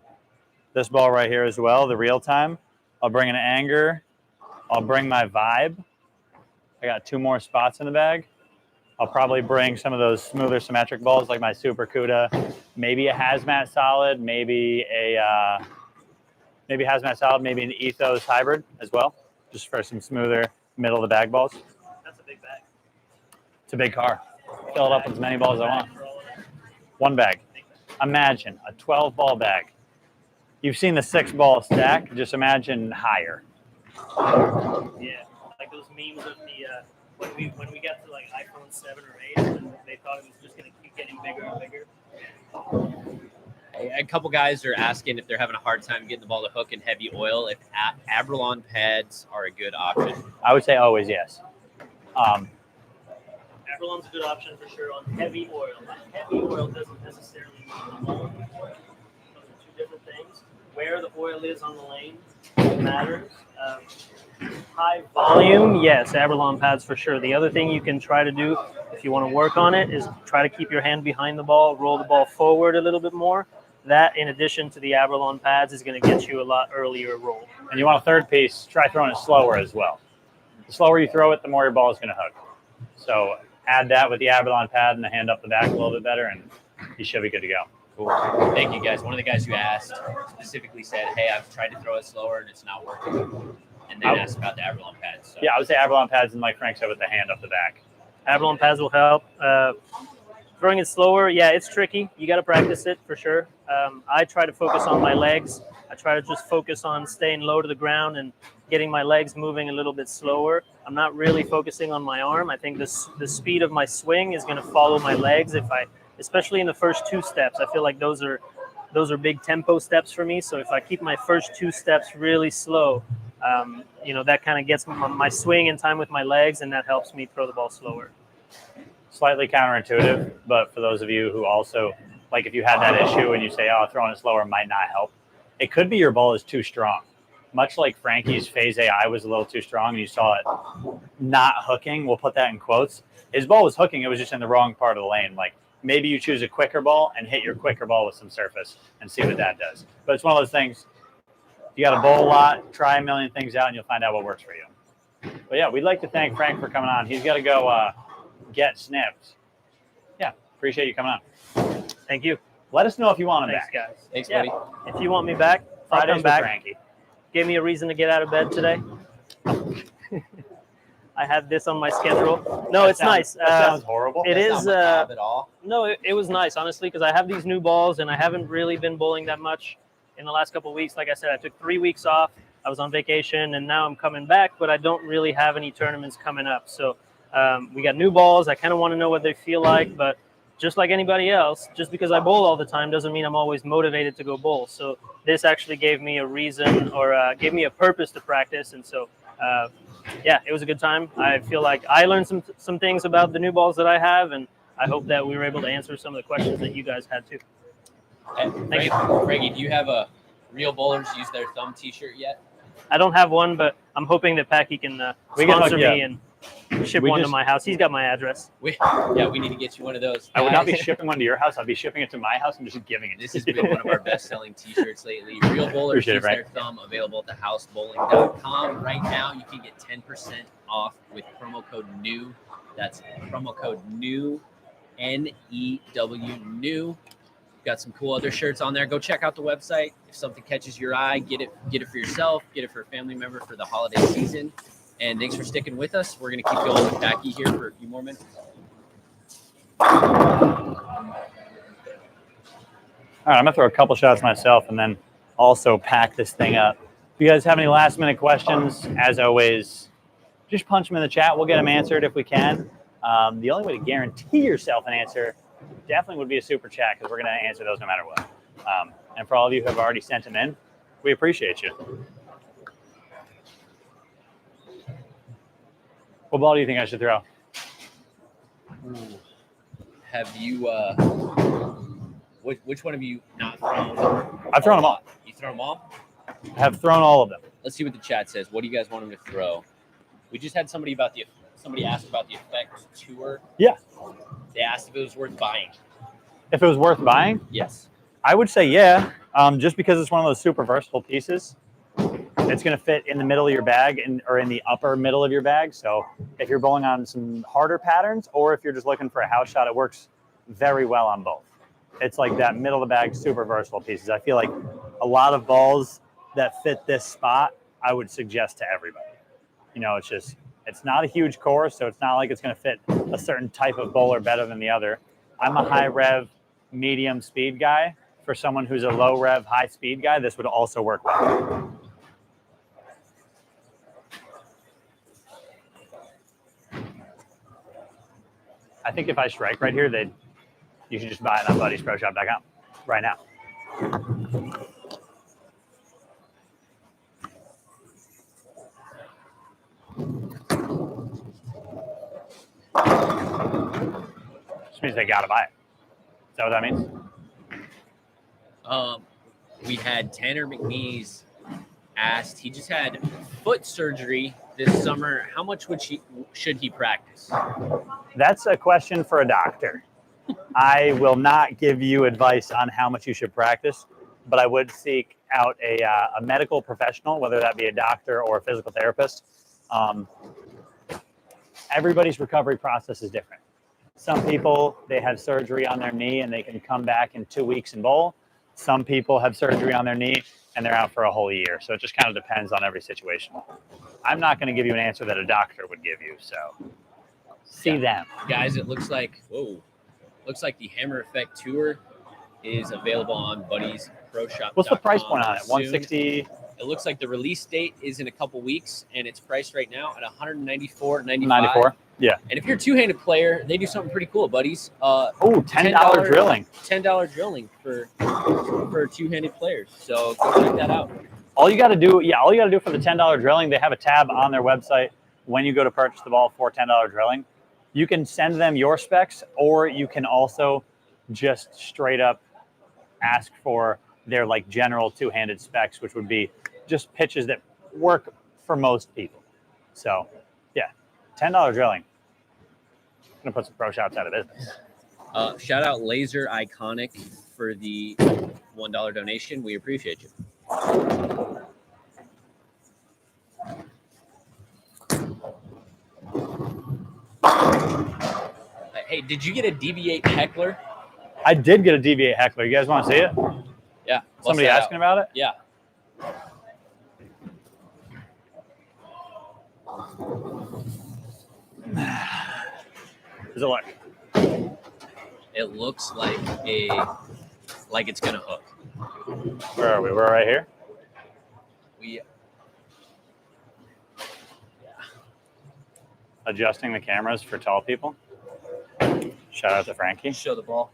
this ball right here as well, the real time. I'll bring an anger. I'll bring my vibe. I got 2 more spots in the bag. I'll probably bring some of those smoother symmetric balls like my Super Cuda, maybe a hazmat solid, maybe hazmat solid, maybe an ethos hybrid as well, just for some smoother middle of the bag balls. That's a big bag. It's a big car. Fill it up with as many balls as I want. One bag. Imagine a 12-ball bag. You've seen the 6-ball stack. Just imagine higher. Yeah, like those memes of the when we got to like iPhone 7 or 8, and they thought it was just gonna keep getting bigger and bigger. A couple guys are asking if they're having a hard time getting the ball to hook in heavy oil. If Abralon pads are a good option. I would say always yes. Abralon's a good option for sure on heavy oil. Heavy oil doesn't necessarily mean the oil. Those are two different things. Where the oil is on the lane matters. High volume, yes, Abralon pads for sure. The other thing you can try to do if you want to work on it is try to keep your hand behind the ball, roll the ball forward a little bit more. That, in addition to the Abralon pads, is going to get you a lot earlier roll. And you want a third piece, try throwing it slower as well. The slower you throw it, the more your ball is going to hook. So add that with the Abralon pad and the hand up the back a little bit better, and you should be good to go. Cool. Thank you, guys. One of the guys who asked specifically said, hey, I've tried to throw it slower and it's not working. And then asked about the Abralon pads. So. Yeah, I would say Abralon pads and like Frank said with the hand up the back. Abralon pads will help. Throwing it slower, yeah, it's tricky. You got to practice it for sure. I try to focus on my legs. I try to just focus on staying low to the ground and getting my legs moving a little bit slower. I'm not really focusing on my arm. I think the speed of my swing is going to follow my legs. Especially in the first 2 steps, I feel like those are big tempo steps for me. So if I keep my first 2 steps really slow, that kind of gets my swing in time with my legs, and that helps me throw the ball slower. Slightly counterintuitive, but for those of you who also, like if you had that issue and you say, oh, throwing it slower might not help, it could be your ball is too strong. Much like Frankie's phase AI was a little too strong and you saw it not hooking, we'll put that in quotes. His ball was hooking, it was just in the wrong part of the lane. Like maybe you choose a quicker ball and hit your quicker ball with some surface and see what that does. But it's one of those things, you got to bowl a lot, try a million things out, and you'll find out what works for you. But yeah, we'd like to thank Frank for coming on. He's got to go get snipped. Yeah, appreciate you coming on. Thank you. Let us know if you want him Thanks, back. guys. Thanks, Yeah. buddy. If you want me back, I'll Fridays come with back. Frankie. Gave me a reason to get out of bed today. I had this on my schedule. No, it's nice. That sounds horrible. It That's is. not macabre at all. No, it was nice, honestly, because I have these new balls and I haven't really been bowling that much in the last couple of weeks. Like I said, I took 3 weeks off. I was on vacation and now I'm coming back, but I don't really have any tournaments coming up. So we got new balls. I kind of want to know what they feel like, but just like anybody else, just because I bowl all the time doesn't mean I'm always motivated to go bowl. So this actually gave me a reason or gave me a purpose to practice. And so, yeah, it was a good time. I feel like I learned some things about the new balls that I have, and I hope that we were able to answer some of the questions that you guys had too. Thank you. Frankie, do you have a Real Bowlers Use Their Thumb t-shirt yet? I don't have one, but I'm hoping that Packy can sponsor me and ship one to my house. He's got my address. We need to get you one of those. I would not be shipping one to your house. I'd be shipping it to my house and just giving it. This has been one of our best-selling t-shirts lately. Real Bowlers Use Their Thumb, available at thehousebowling.com. Right now, you can get 10% off with promo code NEW. That's promo code NEW, N-E-W, NEW. Got some cool other shirts on there. Go check out the website. If something catches your eye, get it for yourself, get it for a family member for the holiday season. And thanks for sticking with us. We're going to keep going with Packy here for a few more minutes. All right, I'm going to throw a couple shots myself and then also pack this thing up. If you guys have any last-minute questions, as always, just punch them in the chat. We'll get them answered if we can. The only way to guarantee yourself an answer definitely would be a super chat because we're going to answer those no matter what. And for all of you who have already sent them in, we appreciate you. What ball do you think I should throw? Have you, which one have you not thrown? I've thrown them all. You thrown them all? I have thrown all of them. Let's see what the chat says. What do you guys want them to throw? We just had somebody asked about the Effect Tour. Yeah. They asked if it was worth buying. If it was worth buying? Yes. I would say yeah, just because it's one of those super versatile pieces. It's going to fit in the middle of your bag or in the upper middle of your bag. So if you're bowling on some harder patterns or if you're just looking for a house shot, it works very well on both. It's like that middle of the bag, super versatile pieces. I feel like a lot of balls that fit this spot, I would suggest to everybody. You know, it's not a huge course, so it's not like it's going to fit a certain type of bowler better than the other. I'm a high rev medium speed guy, for someone who's a low rev, high speed guy, this would also work well. I think if I strike right here, you should just buy it on BuddiesProShop.com right now. Just means they gotta buy it. Is that what that means? We had Tanner McNeese asked. He just had foot surgery this summer. How much should he practice? That's a question for a doctor. I will not give you advice on how much you should practice, but I would seek out a medical professional, whether that be a doctor or a physical therapist. Everybody's recovery process is different. Some people, they have surgery on their knee and they can come back in 2 weeks and bowl. Some people have surgery on their knee and they're out for a whole year. So it just kind of depends on every situation. I'm not going to give you an answer that a doctor would give you. So see them. Guys, it looks like, looks like the Hammer Effect Tour is available on BuddiesProShop.com. What's the price point on it? 160. It looks like the release date is in a couple weeks, and it's priced right now at $194.95. 94. Yeah. And if you're a two-handed player, they do something pretty cool, buddies. $10 drilling. $10 drilling for two-handed players. So go check that out. All you got to do for the $10 drilling, they have a tab on their website when you go to purchase the ball for $10 drilling. You can send them your specs, or you can also just straight up ask for their like general two-handed specs, which would be just pitches that work for most people. So yeah, $10 drilling. I'm gonna put some pro shops out of business. Shout out Laser Iconic for the $1 donation. We appreciate you. Hey, did you get a Deviate Heckler? I did get a Deviate Heckler. You guys want to see it? Yeah. Somebody asking about it? Yeah. Does it look? It looks like it's gonna hook. Where are we? We're right here. Adjusting the cameras for tall people. Shout out to Frankie. Show the ball.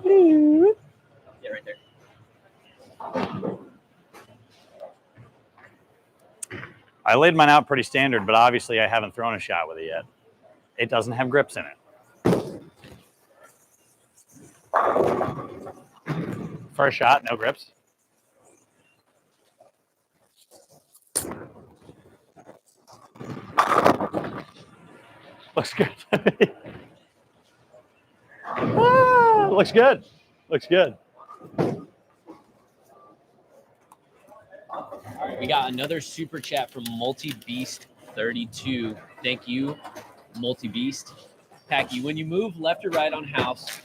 Yeah, right there. I laid mine out pretty standard, but obviously I haven't thrown a shot with it yet. It doesn't have grips in it. First shot, no grips. Looks good. Looks good. Looks good. We got another super chat from MultiBeast32. Thank you, MultiBeast. Packy, when you move left or right on house,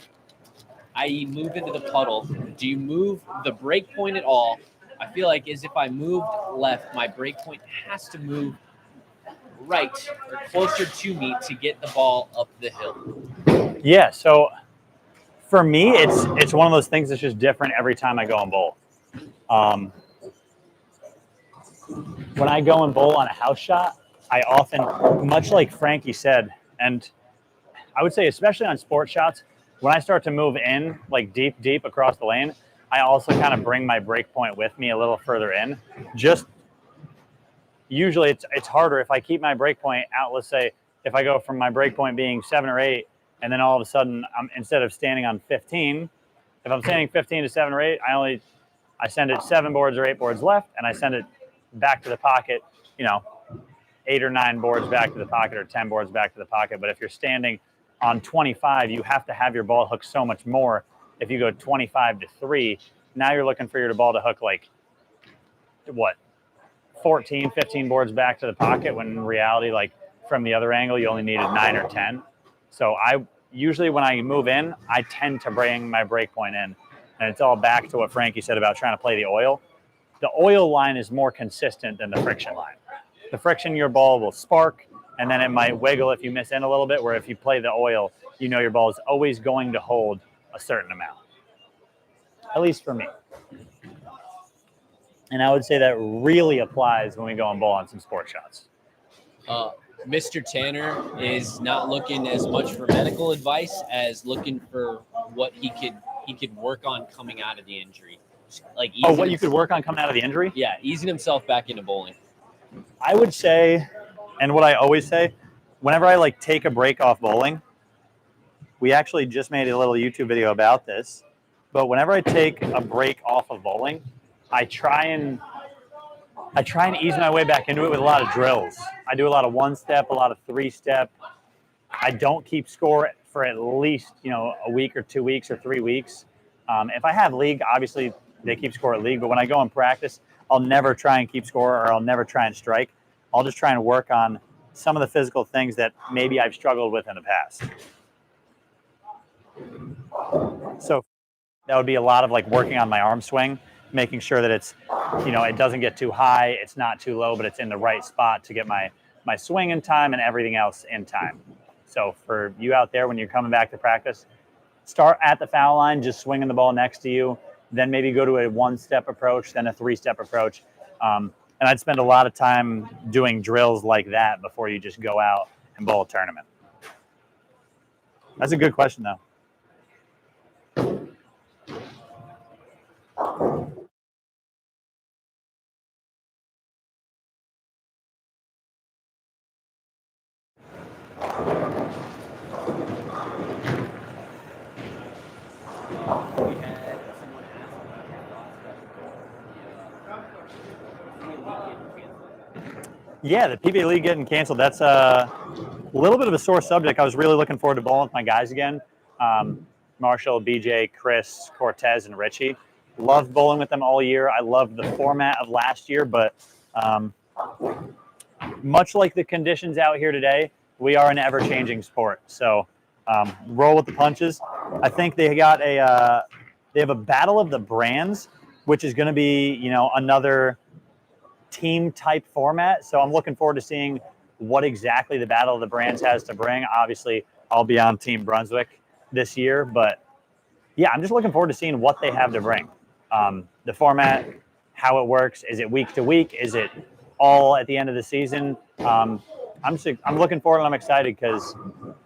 i.e. move into the puddle, do you move the break point at all? I feel like as if I moved left, my break point has to move right or closer to me to get the ball up the hill. Yeah, so for me, it's one of those things that's just different every time I go and bowl. When I go and bowl on a house shot, I often, much like Frankie said, and I would say especially on sports shots, when I start to move in, like deep across the lane, I also kind of bring my break point with me a little further in. Just usually it's harder if I keep my break point out. Let's say if I go from my break point being 7 or 8, and then all of a sudden, instead of standing on 15, if I'm standing 15 to 7 or 8, I send it 7 boards or 8 boards left, and I send it back to the pocket, 8 or 9 boards back to the pocket or 10 boards back to the pocket. But if you're standing on 25, you have to have your ball hook so much more. If you go 25 to 3, now you're looking for your ball to hook like, 14, 15 boards back to the pocket, when in reality, like from the other angle, you only needed 9 or 10. So I usually, when I move in, I tend to bring my break point in. And it's all back to what Frankie said about trying to play the oil. The oil line is more consistent than the friction line. The friction, your ball will spark, and then it might wiggle if you miss in a little bit, where if you play the oil, you know your ball is always going to hold a certain amount, at least for me. And I would say that really applies when we go and bowl on some sport shots. Mr. Tanner is not looking as much for medical advice as looking for what he could work on coming out of the injury. Like what you could work on coming out of the injury? Yeah, easing himself back into bowling. I would say, and what I always say, whenever I like take a break off bowling, we actually just made a little YouTube video about this, but whenever I take a break off of bowling, I try and ease my way back into it with a lot of drills. I do a lot of 1-step, a lot of 3-step. I don't keep score for at least, a week or 2 weeks or 3 weeks. If I have league, obviously they keep score at league, but when I go and practice, I'll never try and keep score or I'll never try and strike. I'll just try and work on some of the physical things that maybe I've struggled with in the past. So that would be a lot of like working on my arm swing, making sure that it's, it doesn't get too high, it's not too low, but it's in the right spot to get my swing in time and everything else in time. So for you out there, when you're coming back to practice, start at the foul line, just swinging the ball next to you, then maybe go to a 1-step approach, then a 3-step approach. And I'd spend a lot of time doing drills like that before you just go out and bowl a tournament. That's a good question, though. Yeah, the PBA League getting canceled, that's a little bit of a sore subject. I was really looking forward to bowling with my guys again. Marshall, BJ, Chris, Cortez, and Richie. Loved bowling with them all year. I loved the format of last year, but much like the conditions out here today, we are an ever-changing sport. So roll with the punches. I think they got they have a battle of the brands, which is going to be, another team type format. So I'm looking forward to seeing what exactly the battle of the brands has to bring. Obviously, I'll be on Team Brunswick this year, but yeah, I'm just looking forward to seeing what they have to bring. The format, how it works. Is it week to week? Is it all at the end of the season? I'm looking forward and I'm excited because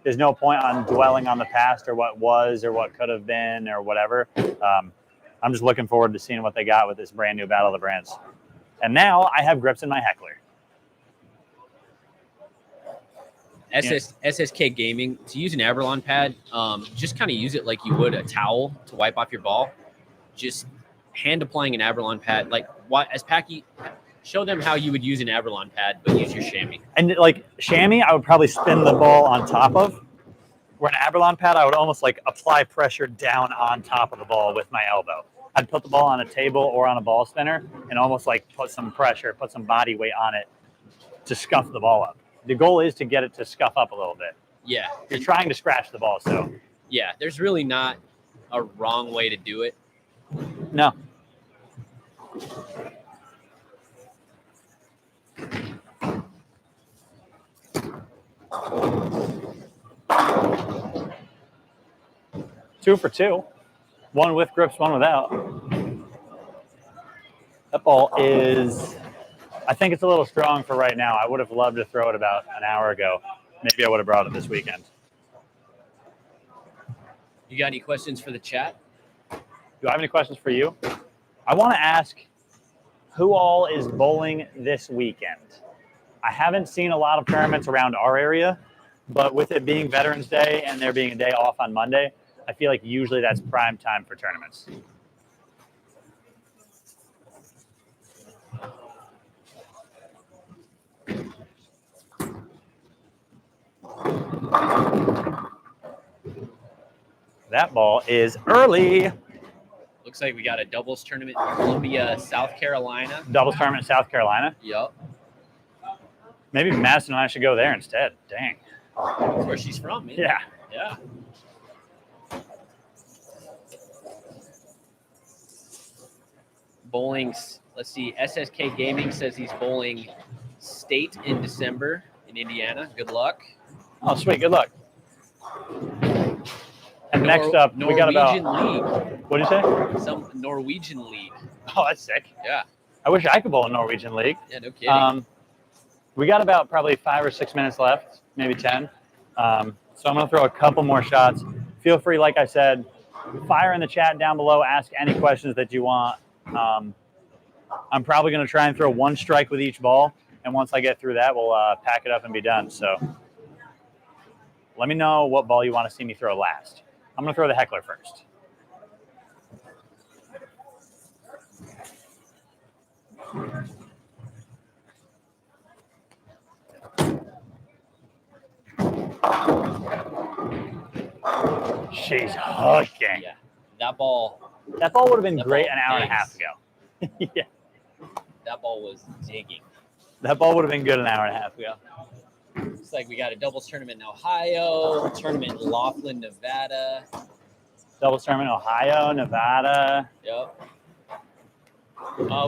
there's no point on dwelling on the past or what was or what could have been or whatever. I'm just looking forward to seeing what they got with this brand new Battle of the Brands. And now I have grips in my Heckler. SSK Gaming, to use an Abralon pad, just kind of use it like you would a towel to wipe off your ball. Just hand applying an Abralon pad. Like, as Packy, show them how you would use an Abralon pad, but use your chamois. And like chamois, I would probably spin the ball on top of. Where an Abralon pad, I would almost like apply pressure down on top of the ball with my elbow. I'd put the ball on a table or on a ball spinner and almost like put some pressure, put some body weight on it to scuff the ball up. The goal is to get it to scuff up a little bit. Yeah. You're trying to scratch the ball, so. Yeah, there's really not a wrong way to do it. No. Two for two. One with grips, one without. That ball is, I think it's a little strong for right now. I would have loved to throw it about an hour ago. Maybe I would have brought it this weekend. You got any questions for the chat? Do I have any questions for you? I want to ask who all is bowling this weekend. I haven't seen a lot of tournaments around our area, but with it being Veterans Day and there being a day off on Monday, I feel like usually that's prime time for tournaments. That ball is early. Looks like we got a doubles tournament in Columbia, South Carolina. Doubles tournament in South Carolina? Yep. Maybe Madison and I should go there instead. Dang. That's where she's from, man. Yeah. Yeah. Bowling, let's see, SSK Gaming says he's bowling state in December in Indiana. Good luck. Oh, sweet. Good luck. And next up, we got about. Norwegian league. What did you say? Some Norwegian league. Oh, that's sick. Yeah. I wish I could bowl in Norwegian league. Yeah, no kidding. We got about probably 5 or 6 minutes left, maybe 10. So I'm going to throw a couple more shots. Feel free, like I said, fire in the chat down below. Ask any questions that you want. I'm probably going to try and throw 1 strike with each ball. And once I get through that, we'll pack it up and be done. So let me know what ball you want to see me throw last. I'm going to throw the Heckler first. She's hooking. Yeah. That ball would have been great an hour and a half ago. Yeah. That ball was digging. That ball would have been good an hour and a half ago. Looks like we got a doubles tournament in Ohio, tournament in Laughlin, Nevada. Doubles tournament, Ohio, Nevada. Yep.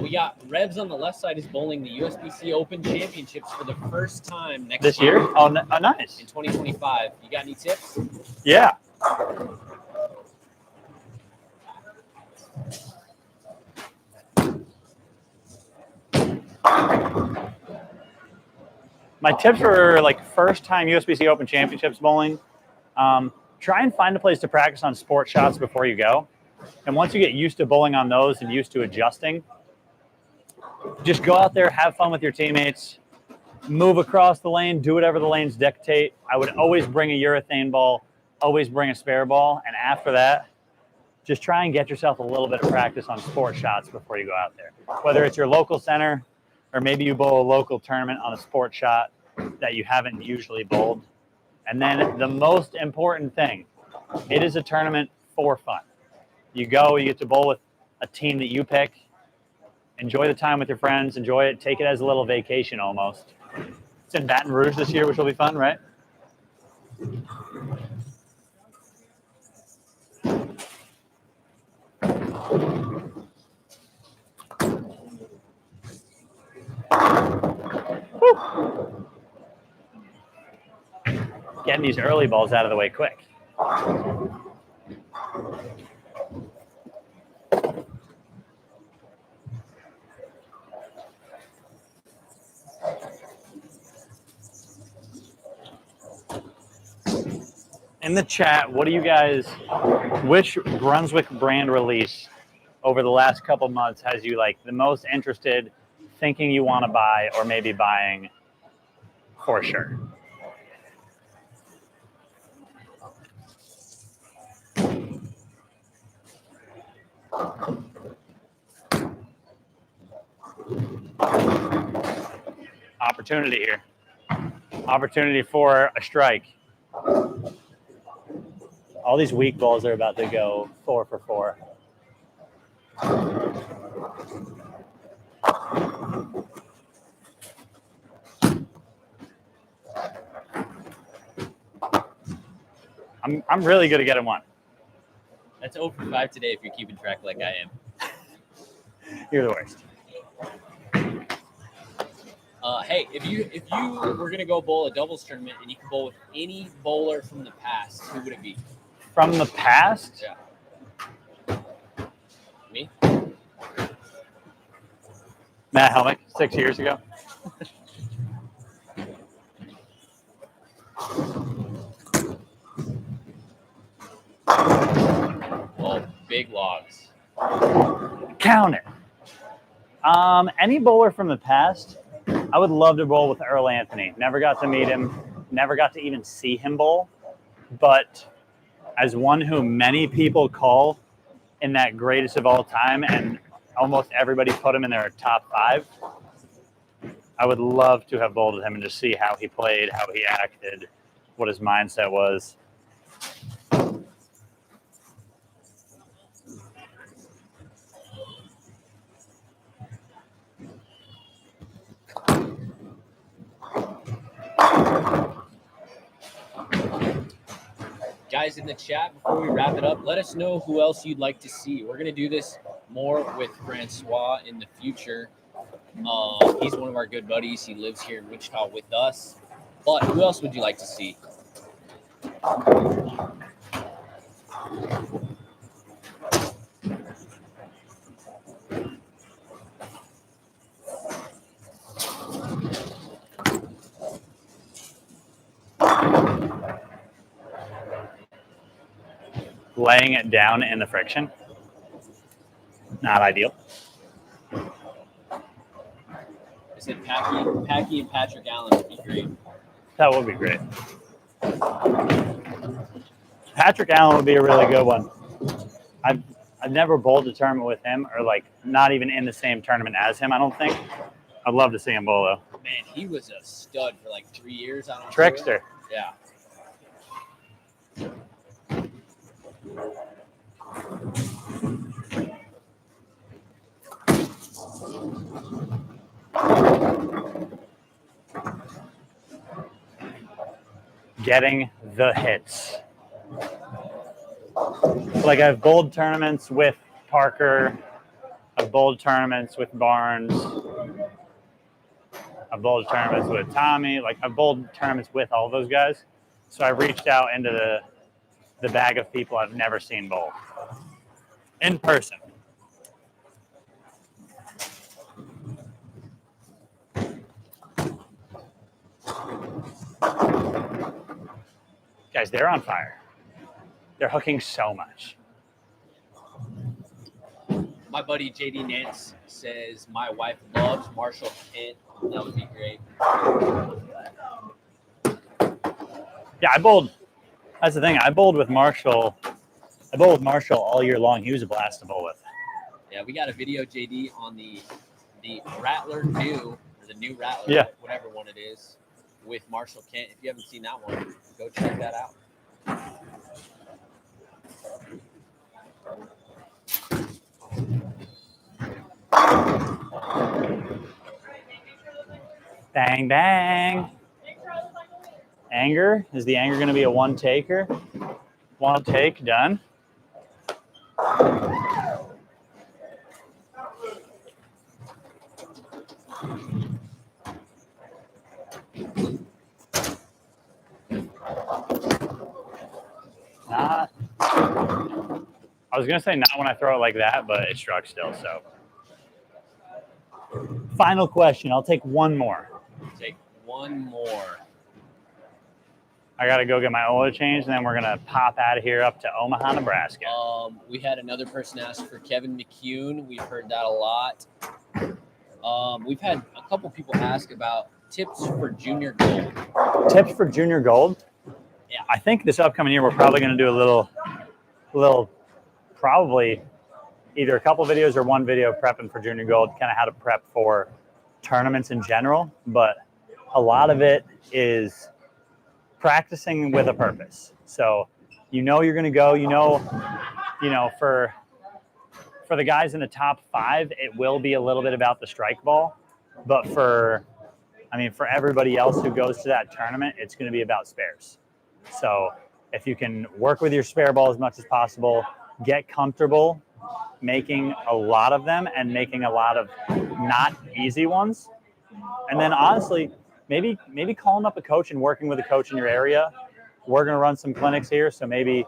We got Revs on the left side is bowling the USBC Open Championships for the first time This year? Oh, nice. in 2025. You got any tips? Yeah. My tips for like first time USBC Open Championships bowling, try and find a place to practice on sport shots before you go. And once you get used to bowling on those and used to adjusting, just go out there, have fun with your teammates, move across the lane, do whatever the lanes dictate. I would always bring a urethane ball, always bring a spare ball. And after that, just try and get yourself a little bit of practice on sport shots before you go out there. Whether it's your local center or maybe you bowl a local tournament on a sport shot that you haven't usually bowled. And then the most important thing, it is a tournament for fun. You go, you get to bowl with a team that you pick. Enjoy the time with your friends. Enjoy it. Take it as a little vacation almost. It's in Baton Rouge this year, which will be fun, right? Woo. Getting these early balls out of the way quick. In the chat, what do you guys, which Brunswick brand release over the last couple months has you like the most interested, thinking you want to buy or maybe buying for sure? Opportunity here. Opportunity for a strike. All these weak balls are about to go 4 for 4. I'm really good at getting one. That's 0 for 5 today if you're keeping track like I am. You're the worst. Hey, if you were gonna go bowl a doubles tournament and you could bowl with any bowler from the past, who would it be? From the past? Yeah. Me? Matt Helmick, 6 years ago. Oh, big logs. Count it. Any bowler from the past, I would love to bowl with Earl Anthony. Never got to meet him, never got to even see him bowl. But as one who many people call in that greatest of all time, and almost everybody put him in their top 5, I would love to have bowled with him and just see how he played, how he acted, what his mindset was. Guys in the chat, before we wrap it up, let us know who else you'd like to see. We're going to do this more with Francois in the future. He's one of our good buddies. He lives here in Wichita with us. But who else would you like to see? Laying it down in the friction. Not ideal. I said Packy and Patrick Allen would be great. That would be great. Patrick Allen would be a really good one. I've never bowled a tournament with him, or like not even in the same tournament as him, I don't think. I'd love to see him bowl though. Man, he was a stud for like 3 years on Trickster. Yeah. Getting the hits. Like I've bowled tournaments with Parker. I've bowled tournaments with Barnes. I've bowled tournaments with Tommy. Like I've bowled tournaments with all those guys. So I reached out into the bag of people I've never seen bowl in person. Guys, they're on fire. They're hooking so much. My buddy JD Nance says my wife loves Marshall Kent. That would be great. Yeah, I bowled. That's the thing. I bowled with Marshall. I bowled with Marshall all year long. He was a blast to bowl with. Yeah, we got a video, JD, on the Rattler 2, or the new Rattler, Yeah. whatever one it is, with Marshall Kent. If you haven't seen that one, go check that out. Bang, bang. Anger. Is the anger going to be a one taker? One take, done. Not. I was going to say not when I throw it like that, but it struck still, so. Final question. I'll take one more. Take one more. I got to go get my oil change, and then we're going to pop out of here up to Omaha, Nebraska. We had another person ask for Kevin McCune. We've heard that a lot. We've had a couple people ask about tips for junior gold. Tips for junior gold? Yeah. I think this upcoming year we're probably going to do a little, probably either a couple videos or one video prepping for junior gold, kind of how to prep for tournaments in general. But a lot of it is practicing with a purpose. So you're going to go, for the guys in the top 5, it will be a little bit about the strike ball. But for everybody else who goes to that tournament, it's going to be about spares. So if you can work with your spare ball as much as possible, get comfortable making a lot of them and making a lot of not easy ones. And then honestly, maybe calling up a coach and working with a coach in your area. We're going to run some clinics here. So maybe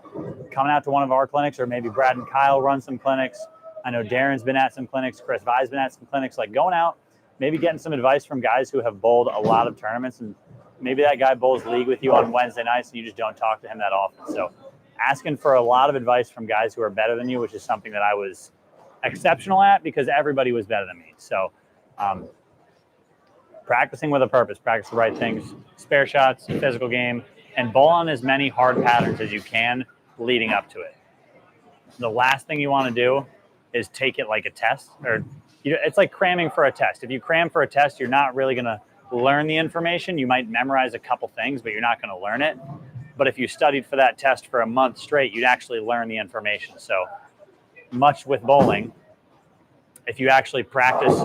coming out to one of our clinics, or maybe Brad and Kyle run some clinics. I know Darren's been at some clinics. Chris Vai's been at some clinics. Like going out, maybe getting some advice from guys who have bowled a lot of tournaments, and maybe that guy bowls league with you on Wednesday nights and you just don't talk to him that often. So asking for a lot of advice from guys who are better than you, which is something that I was exceptional at because everybody was better than me. So practicing with a purpose, practice the right things, spare shots, physical game, and bowl on as many hard patterns as you can leading up to it. The last thing you want to do is take it like a test, or it's like cramming for a test. If you cram for a test, you're not really going to learn the information. You might memorize a couple things, but you're not going to learn it. But if you studied for that test for a month straight, you'd actually learn the information. So much with bowling, if you actually practice,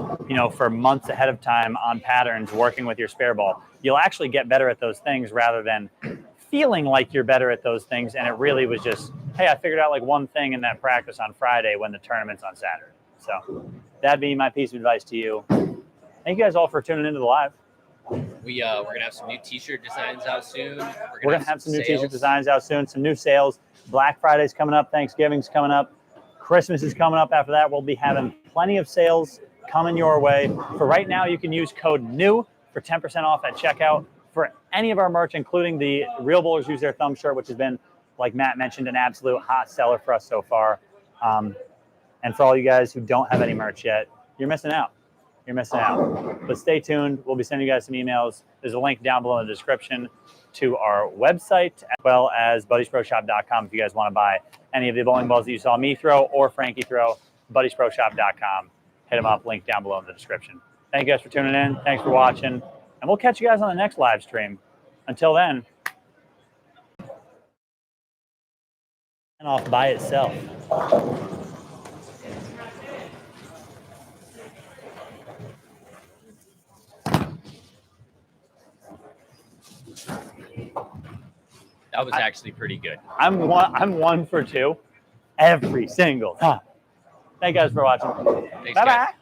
for months ahead of time on patterns, working with your spare ball, you'll actually get better at those things rather than feeling like you're better at those things. And it really was just, hey, I figured out like one thing in that practice on Friday when the tournament's on Saturday. So that'd be my piece of advice to you. Thank you guys all for tuning into the live. we're gonna have some new T-shirt designs out soon. We're gonna have some new sales. T-shirt designs out soon. Some new sales. Black Friday's coming up. Thanksgiving's coming up. Christmas is coming up. After that, we'll be having plenty of sales coming your way. For right now, you can use code NEW for 10% off at checkout for any of our merch, including the Real Bowlers Use Their Thumb shirt, which has been, like Matt mentioned, an absolute hot seller for us so far. And for all you guys who don't have any merch yet, you're missing out. You're missing out. But stay tuned. We'll be sending you guys some emails. There's a link down below in the description to our website, as well as buddiesproshop.com if you guys want to buy any of the bowling balls that you saw me throw or Frankie throw. buddiesproshop.com. Hit them up. Link down below in the description. Thank you guys for tuning in. Thanks for watching. And we'll catch you guys on the next live stream. Until then, and off by itself. That was actually pretty good. I'm 1 for 2 every single time. Thank you guys for watching. Thanks, Bye-bye. guys.